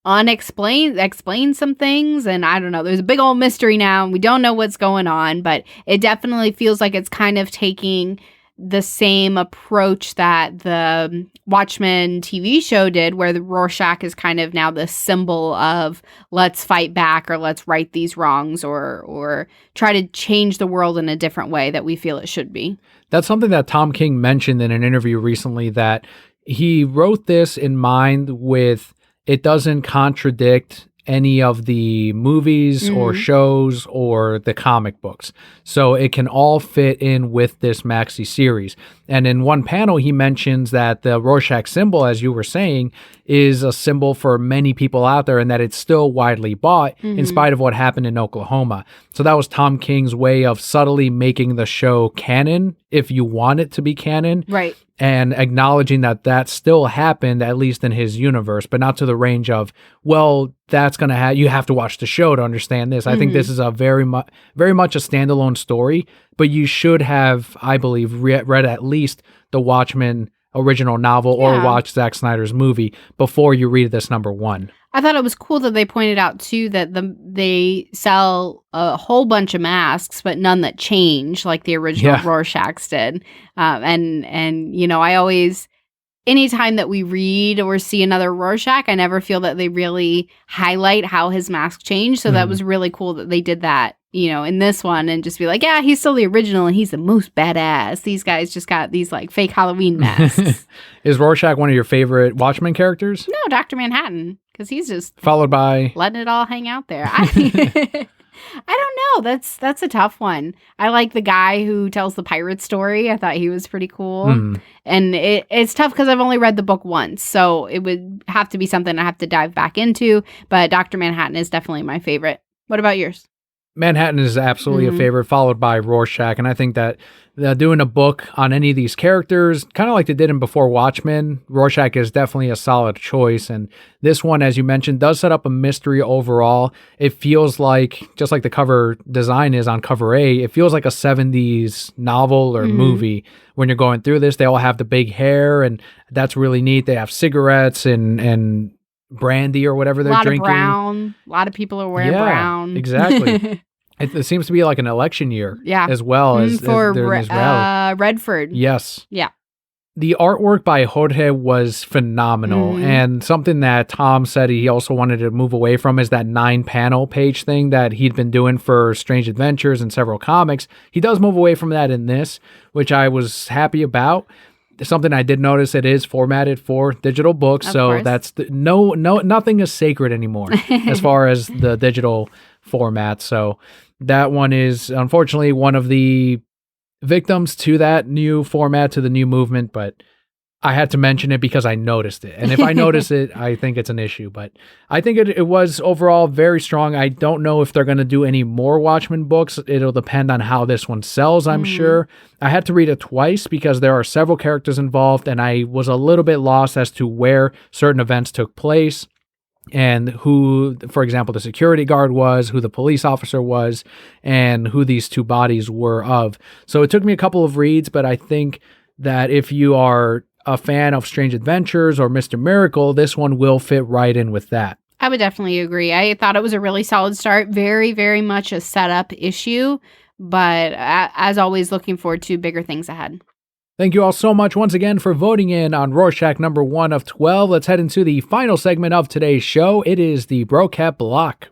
explain some things. And I don't know, there's a big old mystery now and we don't know what's going on, but it definitely feels like it's kind of taking the same approach that the Watchmen TV show did, where the Rorschach is kind of now the symbol of let's fight back or let's right these wrongs or try to change the world in a different way that we feel it should be. That's something that Tom King mentioned in an interview recently, that he wrote this in mind with it doesn't contradict any of the movies or shows or the comic books. So it can all fit in with this maxi series. And in one panel, he mentions that the Rorschach symbol, as you were saying, is a symbol for many people out there and that it's still widely bought in spite of what happened in Oklahoma. So that was Tom King's way of subtly making the show canon, if you want it to be canon. Right. And acknowledging that still happened, at least in his universe, but not to the range of, well, that's going to you have to watch the show to understand this. I think this is a very much a standalone story, but you should have, I believe, read at least the Watchmen original novel or watch Zack Snyder's movie before you read this number one. I thought it was cool that they pointed out, too, that they sell a whole bunch of masks, but none that change like the original Rorschachs did. And I always, anytime that we read or see another Rorschach, I never feel that they really highlight how his mask changed. So that was really cool that they did that, in this one, and just be like, yeah, he's still the original and he's the most badass. These guys just got these like fake Halloween masks. Is Rorschach one of your favorite Watchmen characters? No, Dr. Manhattan. Because he's just followed by letting it all hang out there. I don't know. That's a tough one. I like the guy who tells the pirate story. I thought he was pretty cool. And it's tough because I've only read the book once. So it would have to be something I have to dive back into. But Dr. Manhattan is definitely my favorite. What about yours? Manhattan is absolutely a favorite, followed by Rorschach. And I think that doing a book on any of these characters, kind of like they did in Before Watchmen, Rorschach is definitely a solid choice. And this one, as you mentioned, does set up a mystery overall. It feels like, just like the cover design is on cover A, it feels like a 70s novel or movie. When you're going through this, they all have the big hair, and that's really neat. They have cigarettes and brandy or whatever they're drinking. A lot of brown. A lot of people are wearing brown. Exactly. It seems to be like an election year as well as for this rally. Redford. Yes. Yeah. The artwork by Jorge was phenomenal. And something that Tom said he also wanted to move away from is that 9-panel page thing that he'd been doing for Strange Adventures and several comics. He does move away from that in this, which I was happy about. Something I did notice, it is formatted for digital books, so that's nothing is sacred anymore as far as the digital format. So that one is unfortunately one of the victims to that new format, to the new movement, but I had to mention it because I noticed it. And if I notice it, I think it's an issue. But I think it was overall very strong. I don't know if they're going to do any more Watchmen books. It'll depend on how this one sells, I'm sure. I had to read it twice because there are several characters involved, and I was a little bit lost as to where certain events took place and who, for example, the security guard was, who the police officer was, and who these two bodies were of. So it took me a couple of reads, but I think that if you are a fan of Strange Adventures or Mr. Miracle, this one will fit right in with that. I would definitely agree. I thought it was a really solid start. Very, very much a setup issue, but as always, looking forward to bigger things ahead. Thank you all so much once again for voting in on Rorschach number 1 of 12. Let's head into the final segment of today's show. It is the Brocat Block.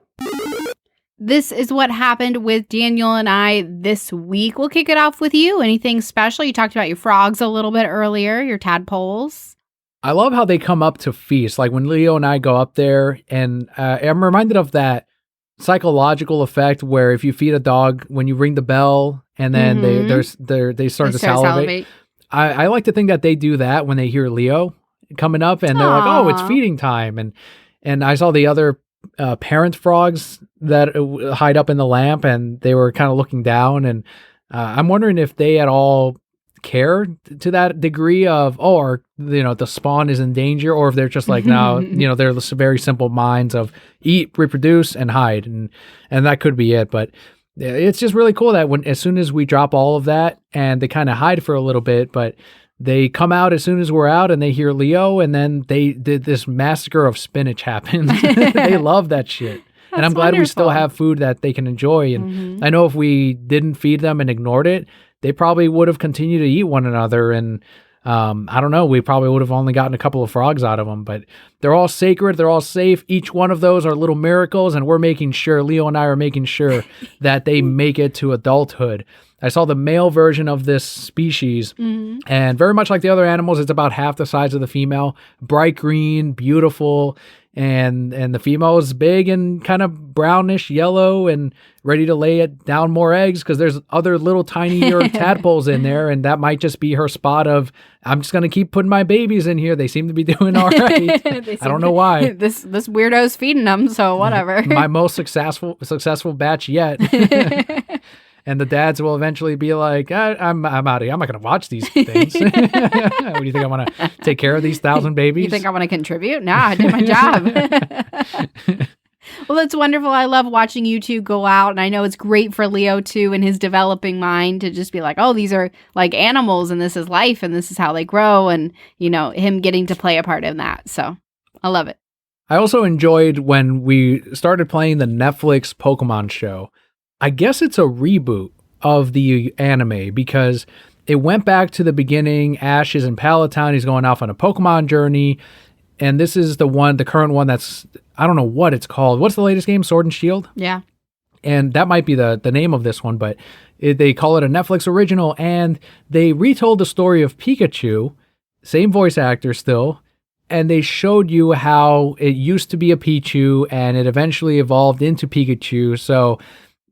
This is what happened with Daniel and I this week. We'll kick it off with you. Anything special? You talked about your frogs a little bit earlier, your tadpoles. I love how they come up to feast. Like when Leo and I go up there, and I'm reminded of that psychological effect where if you feed a dog, when you ring the bell and then they start to salivate. I like to think that they do that when they hear Leo coming up, and they're like, "Oh, it's feeding time." And I saw the other parent frogs that hide up in the lamp, and they were kind of looking down, and I'm wondering if they at all care to that degree of, the spawn is in danger, or if they're just like, no, they're very simple minds of eat, reproduce, and hide, and that could be it. But Yeah, it's just really cool that as soon as we drop all of that, and they kind of hide for a little bit, but they come out as soon as we're out, and they hear Leo, and then this massacre of spinach happens. They love that shit. And I'm glad we still have food that they can enjoy. And I know if we didn't feed them and ignored it, they probably would have continued to eat one another. And I don't know, we probably would have only gotten a couple of frogs out of them. But they're all sacred. They're all safe. Each one of those are little miracles. And Leo and I are making sure that they make it to adulthood. I saw the male version of this species, and very much like the other animals, it's about half the size of the female. Bright green, beautiful. And the female is big and kind of brownish yellow and ready to lay it down more eggs because there's other little tinier tadpoles in there, and that might just be her spot of, I'm just going to keep putting my babies in here. They seem to be doing all right. I don't know why. This weirdo's feeding them, so whatever. My most successful batch yet. And the dads will eventually be like, I'm out of here. I'm not going to watch these things. What do you think? I want to take care of these 1,000 babies? You think I want to contribute? No, I did my job. Well, it's wonderful. I love watching you two go out. And I know it's great for Leo, too, in his developing mind to just be like, oh, these are like animals and this is life and this is how they grow. And, him getting to play a part in that. So I love it. I also enjoyed when we started playing the Netflix Pokemon show. I guess it's a reboot of the anime because it went back to the beginning. Ash is in Palatown. He's going off on a Pokemon journey. And this is the current one that's, I don't know what it's called. What's the latest game? Sword and Shield? Yeah. And that might be the name of this one, but they call it a Netflix original. And they retold the story of Pikachu, same voice actor still. And they showed you how it used to be a Pichu and it eventually evolved into Pikachu. So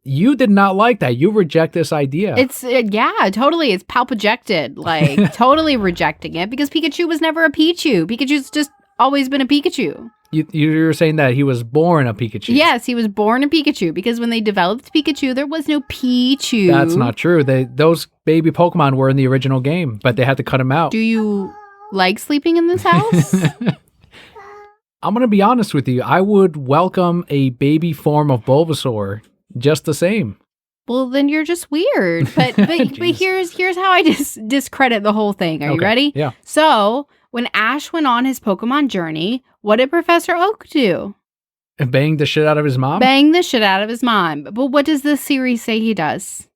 you did not like that. You reject this idea. It's, totally. It's palpajected, like totally rejecting it because Pikachu was never a Pichu. Pikachu's just always been a Pikachu. You're saying that he was born a Pikachu. Yes, he was born a Pikachu because when they developed Pikachu, there was no Pichu. That's not true. Those baby Pokemon were in the original game, but they had to cut them out. Do you like sleeping in this house? I'm going to be honest with you. I would welcome a baby form of Bulbasaur just the same. Well, then you're just weird. But here's how I discredit the whole thing. Are you ready? Yeah. So when Ash went on his Pokemon journey, what did Professor Oak do? Bang the shit out of his mom? Bang the shit out of his mom. But what does this series say he does?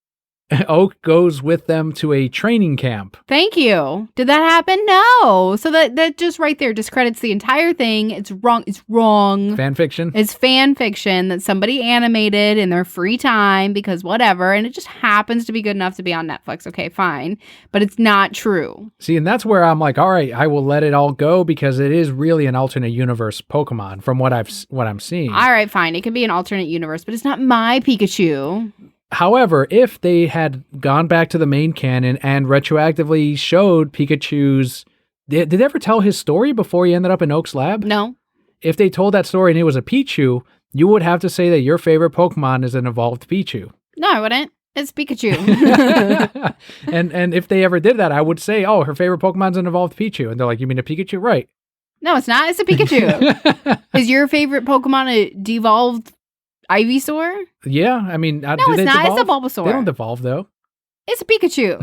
Oak goes with them to a training camp. Thank you. Did that happen? No. So that just right there discredits the entire thing. It's wrong. It's wrong. Fan fiction? It's fan fiction that somebody animated in their free time because whatever. And it just happens to be good enough to be on Netflix. Okay, fine. But it's not true. See, and that's where I'm like, all right, I will let it all go because it is really an alternate universe Pokemon from what I'm seeing. All right, fine. It can be an alternate universe, but it's not my Pikachu. However, if they had gone back to the main canon and retroactively showed Pikachu's... Did they ever tell his story before he ended up in Oak's lab? No. If they told that story and it was a Pichu, you would have to say that your favorite Pokemon is an evolved Pichu. No, I wouldn't. It's Pikachu. And if they ever did that, I would say, oh, her favorite Pokemon's an evolved Pichu. And they're like, you mean a Pikachu? Right. No, it's not. It's a Pikachu. Is your favorite Pokemon a devolved Ivysaur? Yeah, I mean... no, it's not. Devolve? It's a Bulbasaur. They don't evolve, though. It's a Pikachu.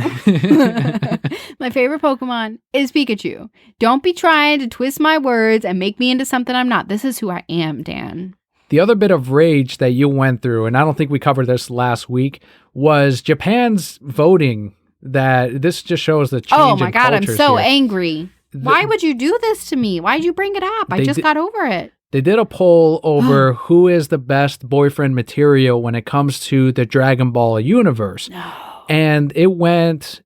My favorite Pokemon is Pikachu. Don't be trying to twist my words and make me into something I'm not. This is who I am, Dan. The other bit of rage that you went through, and I don't think we covered this last week, was Japan's voting. That this just shows the change in cultures. Oh my God, I'm so angry. Why would you do this to me? Why'd you bring it up? I just got over it. They did a poll over who is the best boyfriend material when it comes to the Dragon Ball universe. No. And it went...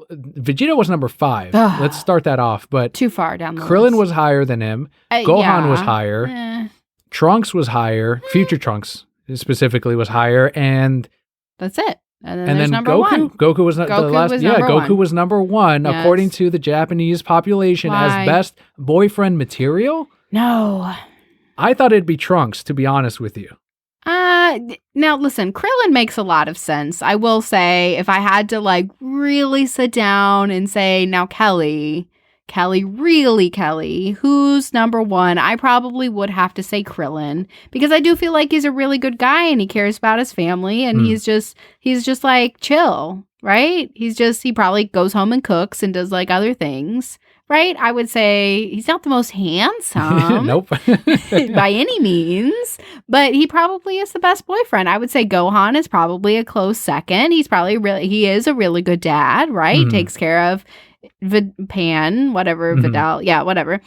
Vegeta was number 5. Let's start that off. But too far down the Krillin list. Was higher than him. Gohan was higher. Trunks was higher. Future Trunks specifically was higher. And... that's it. And then number Goku. 1. Goku was the last. Goku was number 1 yes. According to the Japanese population as best boyfriend material. No. I thought it'd be Trunks, to be honest with you. Now listen, Krillin makes a lot of sense. I will say, if I had to like really sit down and say, now Kelli, Kelli, who's number one? I probably would have to say Krillin, because I do feel like he's a really good guy and he cares about his family, and he's just like chill, right? He probably goes home and cooks and does like other things, right? I would say he's not the most handsome. Nope. by any means, but he probably is the best boyfriend. I would say Gohan is probably a close second. He is a really good dad, right? Takes care of Vidal, yeah, whatever.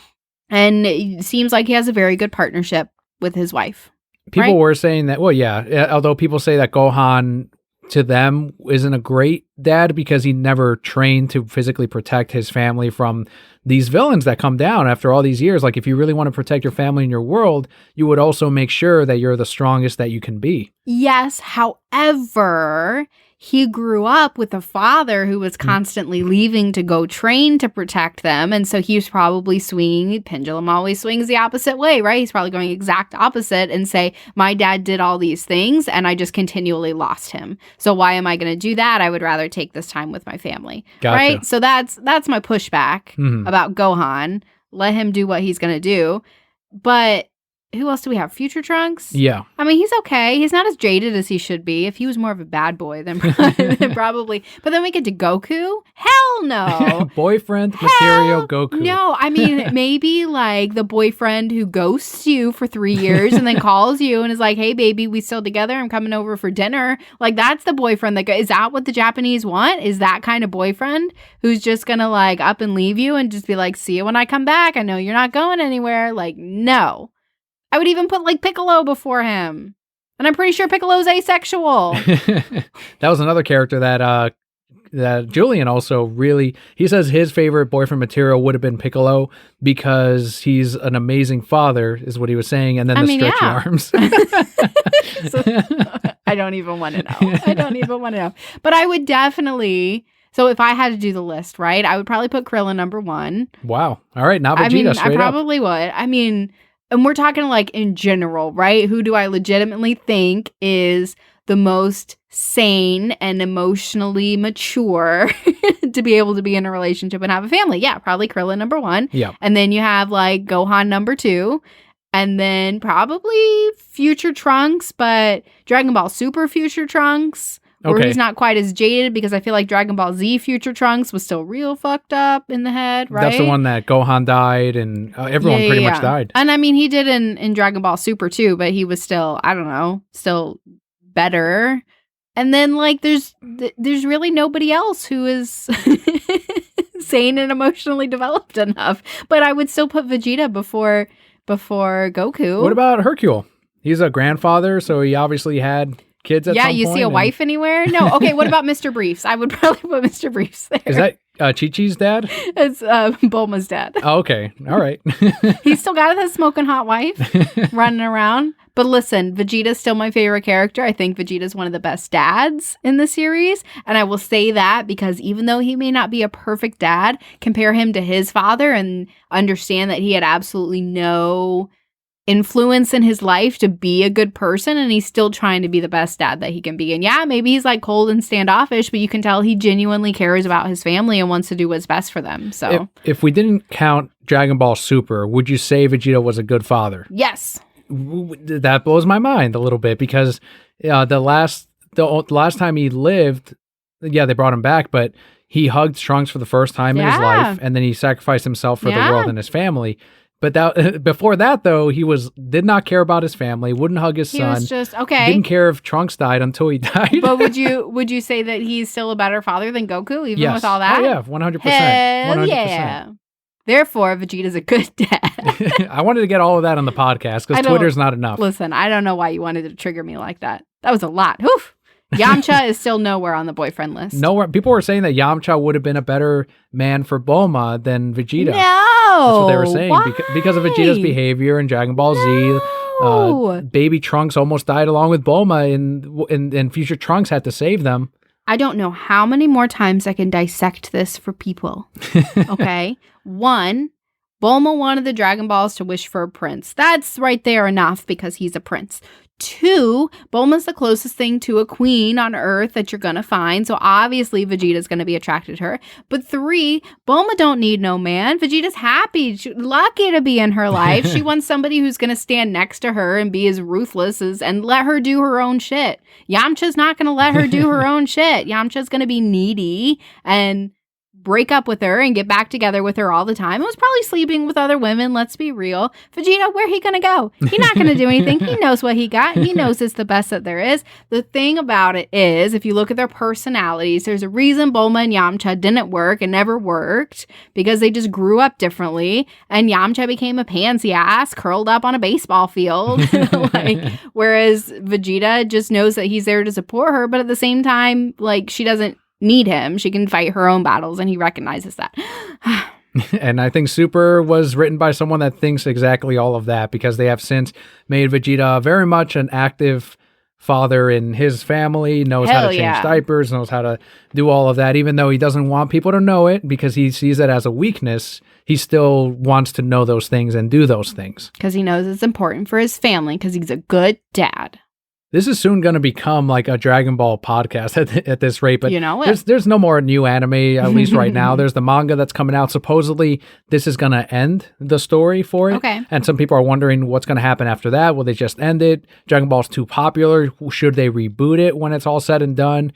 And it seems like he has a very good partnership with his wife. People were saying that, well, yeah, although people say that Gohan to them isn't a great dad because he never trained to physically protect his family from these villains that come down after all these years. Like, if you really want to protect your family and your world, you would also make sure that you're the strongest that you can be. Yes, however, he grew up with a father who was constantly leaving to go train to protect them. And so he was probably swinging, pendulum always swings the opposite way, right? He's probably going exact opposite and say, my dad did all these things and I just continually lost him. So why am I going to do that? I would rather take this time with my family, right? So that's my pushback about Gohan. Let him do what he's going to do. But who else do we have? Future Trunks? Yeah. I mean, he's okay. He's not as jaded as he should be. If he was more of a bad boy, then probably. But then we get to Goku? Hell no. Boyfriend material Goku. No, I mean, maybe like the boyfriend who ghosts you for 3 years and then calls you and is like, hey, baby, we still together? I'm coming over for dinner. Like, that's the boyfriend is that what the Japanese want? Is that kind of boyfriend who's just going to like up and leave you and just be like, see you when I come back. I know you're not going anywhere. Like, no. I would even put like Piccolo before him. And I'm pretty sure Piccolo's asexual. That was another character that Julian also really, he says his favorite boyfriend material would have been Piccolo because he's an amazing father, is what he was saying. And then stretchy arms. I don't even want to know. But I would definitely, so if I had to do the list, right, I would probably put Krillin number one. Wow. All right. Now Vegeta, I probably would. I mean, and we're talking like in general, right? Who do I legitimately think is the most sane and emotionally mature to be able to be in a relationship and have a family? Yeah, probably Krillin number one. Yeah. And then you have like Gohan number two. And then probably Future Trunks, but Dragon Ball Super Future Trunks. Where he's not quite as jaded, because I feel like Dragon Ball Z Future Trunks was still real fucked up in the head, right? That's the one that Gohan died and everyone pretty much died. And I mean, he did in Dragon Ball Super too, but he was still, I don't know, still better. And then like there's really nobody else who is sane and emotionally developed enough. But I would still put Vegeta before Goku. What about Hercule? He's a grandfather, so he obviously had kids at some point. Yeah, you see a wife anywhere? No. Okay, what about Mr. Briefs? I would probably put Mr. Briefs there. Is that Chi-Chi's dad? It's Bulma's dad. Oh, okay. All right. He's still got his smoking hot wife running around. But listen, Vegeta's still my favorite character. I think Vegeta's one of the best dads in the series. And I will say that because even though he may not be a perfect dad, compare him to his father and understand that he had absolutely no influence in his life to be a good person, and he's still trying to be the best dad that he can be. And yeah, maybe he's like cold and standoffish, but you can tell he genuinely cares about his family and wants to do what's best for them. So if we didn't count Dragon Ball Super, would you say Vegeta was a good father? Yes. That blows my mind a little bit, because the last time he lived, yeah, they brought him back, but he hugged Trunks for the first time in his life, and then he sacrificed himself for the world and his family. But that before that, though, he did not care about his family, wouldn't hug his son. He was just, okay. Didn't care if Trunks died until he died. But would you say that he's still a better father than Goku, even with all that? Oh, yeah, 100%. Hell 100%. Yeah. Therefore, Vegeta's a good dad. I wanted to get all of that on the podcast because Twitter's not enough. Listen, I don't know why you wanted to trigger me like that. That was a lot. Oof. Yamcha is still nowhere on the boyfriend list. Nowhere. People were saying that Yamcha would have been a better man for Bulma than Vegeta. No. That's what they were saying. Why? Because of Vegeta's behavior in Dragon Ball Z. Baby Trunks almost died along with Bulma, and Future Trunks had to save them. I don't know how many more times I can dissect this for people. Okay. 1, Bulma wanted the Dragon Balls to wish for a prince. That's right there enough because he's a prince. 2, Bulma's the closest thing to a queen on Earth that you're gonna find, so obviously Vegeta's gonna be attracted to her. But 3, Bulma don't need no man. Vegeta's happy, lucky to be in her life. She wants somebody who's gonna stand next to her and be as ruthless as and let her do her own shit. Yamcha's not gonna let her do her own shit. Yamcha's gonna be needy and break up with her and get back together with her all the time. It was probably sleeping with other women, let's be real. Vegeta, where he gonna go? He's not gonna do anything. He knows what he got. He knows it's the best that there is. The thing about it is, if you look at their personalities, there's a reason Bulma and Yamcha didn't work and never worked, because they just grew up differently, and Yamcha became a pansy ass curled up on a baseball field. Whereas Vegeta just knows that he's there to support her, but at the same time, she doesn't need him. She can fight her own battles, and he recognizes that. And I think Super was written by someone that thinks exactly all of that, because they have since made Vegeta very much an active father in his family, knows how to change diapers, knows how to do all of that. Even though he doesn't want people to know it because he sees it as a weakness, he still wants to know those things and do those things. Because he knows it's important for his family, because he's a good dad. This is soon going to become like a Dragon Ball podcast at this rate, but there's no more new anime, at least right now. There's the manga that's coming out. Supposedly, this is going to end the story for it. Okay. And some people are wondering what's going to happen after that. Will they just end it? Dragon Ball's too popular. Should they reboot it when it's all said and done?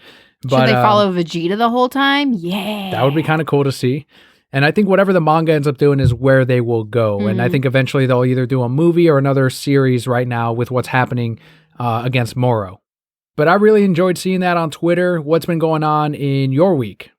Should they follow Vegeta the whole time? Yeah. That would be kind of cool to see. And I think whatever the manga ends up doing is where they will go. Mm-hmm. And I think eventually they'll either do a movie or another series right now with what's happening against Moro. But I really enjoyed seeing that on Twitter. What's been going on in your week?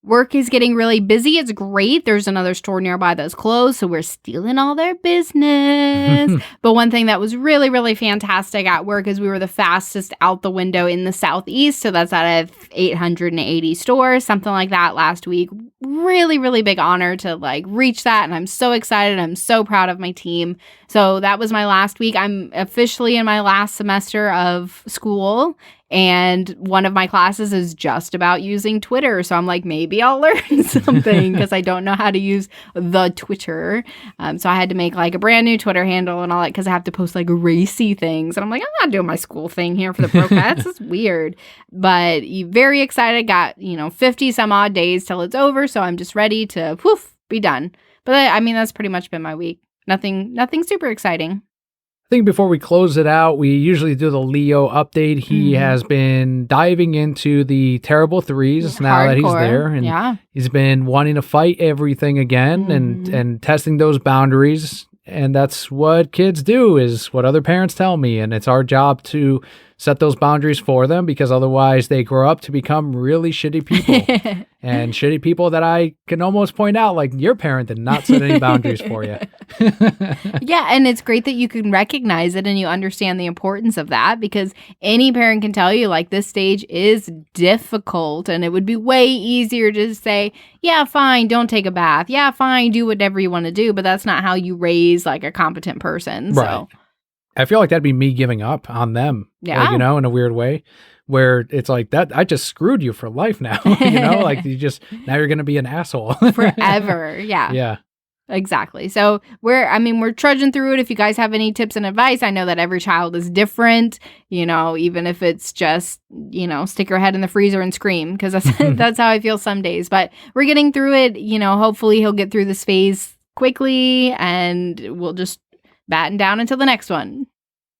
Work is getting really busy. It's great. There's another store nearby that's closed, so we're stealing all their business. But one thing that was really, really fantastic at work is we were the fastest out the window in the Southeast. So that's out of 880 stores, something like that last week. Really, really big honor to reach that. And I'm so excited. I'm so proud of my team. So that was my last week. I'm officially in my last semester of school. And one of my classes is just about using Twitter. So I'm like, maybe I'll learn something because I don't know how to use the Twitter. So I had to make a brand new Twitter handle and all that because I have to post racy things. And I'm like, I'm not doing my school thing here for the pro cats. It's weird. But very excited. Got, 50 some odd days till it's over. So I'm just ready to be done. But I mean, that's pretty much been my week. Nothing super exciting. I think before we close it out, we usually do the Leo update. He has been diving into the terrible threes now that he's there. And he's been wanting to fight everything again and testing those boundaries. And that's what kids do, is what other parents tell me. And it's our job to set those boundaries for them, because otherwise they grow up to become really shitty people. And shitty people that I can almost point out, your parent did not set any boundaries for you. Yeah, and it's great that you can recognize it and you understand the importance of that, because any parent can tell you, this stage is difficult, and it would be way easier to say, yeah, fine, don't take a bath. Yeah, fine, do whatever you want to do, but that's not how you raise, a competent person. Right. So. I feel like that'd be me giving up on them, in a weird way, where it's that I just screwed you for life now, now you're going to be an asshole forever. Yeah. Yeah. Exactly. So we're trudging through it. If you guys have any tips and advice, I know that every child is different, even if it's just, stick your head in the freezer and scream, because that's how I feel some days, but we're getting through it. Hopefully he'll get through this phase quickly and we'll just batten down until the next one.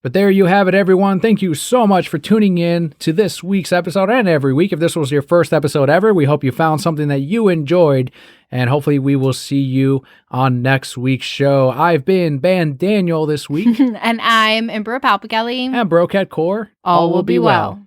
But there you have it, everyone. Thank you so much for tuning in to this week's episode, and every week. If this was your first episode ever, we hope you found something that you enjoyed, and hopefully we will see you on next week's show. I've been Ban Daniel this week. And I'm Emperor Palpakelli. And Brocat Core. All will be well.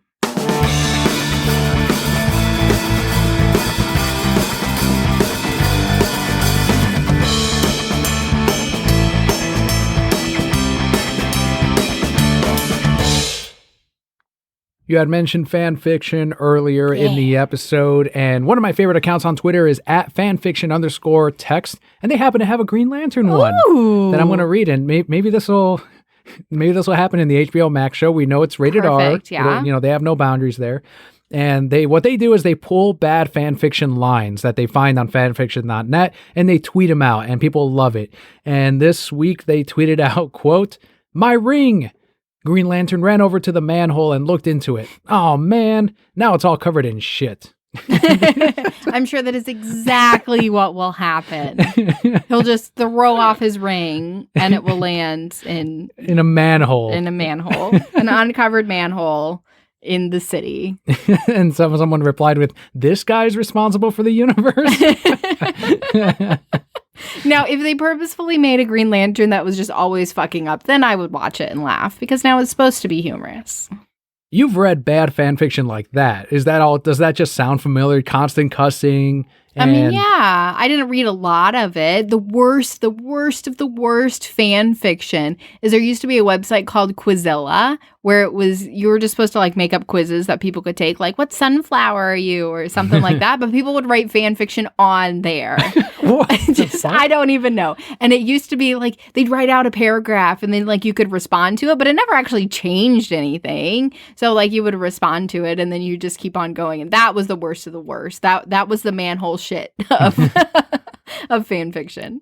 You had mentioned fan fiction earlier in the episode, and one of my favorite accounts on Twitter is @fanfiction_text, and they happen to have a Green Lantern one that I'm going to read, and maybe this will happen in the HBO Max show. We know it's rated R. Yeah. They have no boundaries there. And what they do is they pull bad fan fiction lines that they find on fanfiction.net, and they tweet them out, and people love it. And this week they tweeted out, quote, "My ring. Green Lantern ran over to the manhole and looked into it. Oh man, now it's all covered in shit. I'm sure that is exactly what will happen. He'll just throw off his ring and it will land in a manhole. An uncovered manhole in the city. And someone replied with, "This guy's responsible for the universe." Now, if they purposefully made a Green Lantern that was just always fucking up, then I would watch it and laugh because now it's supposed to be humorous. You've read bad fan fiction like that. Is that all? Does that just sound familiar? Constant cussing? I mean, yeah, I didn't read a lot of it. The worst of the worst fan fiction is there used to be a website called Quizilla where you were just supposed to like make up quizzes that people could take, like, what sunflower are you or something like that. But people would write fan fiction on there. I don't even know. And it used to be like they'd write out a paragraph and then like you could respond to it, but it never actually changed anything. So like you would respond to it and then you just keep on going. And that was the worst of the worst. That was the manhole shit of fan fiction.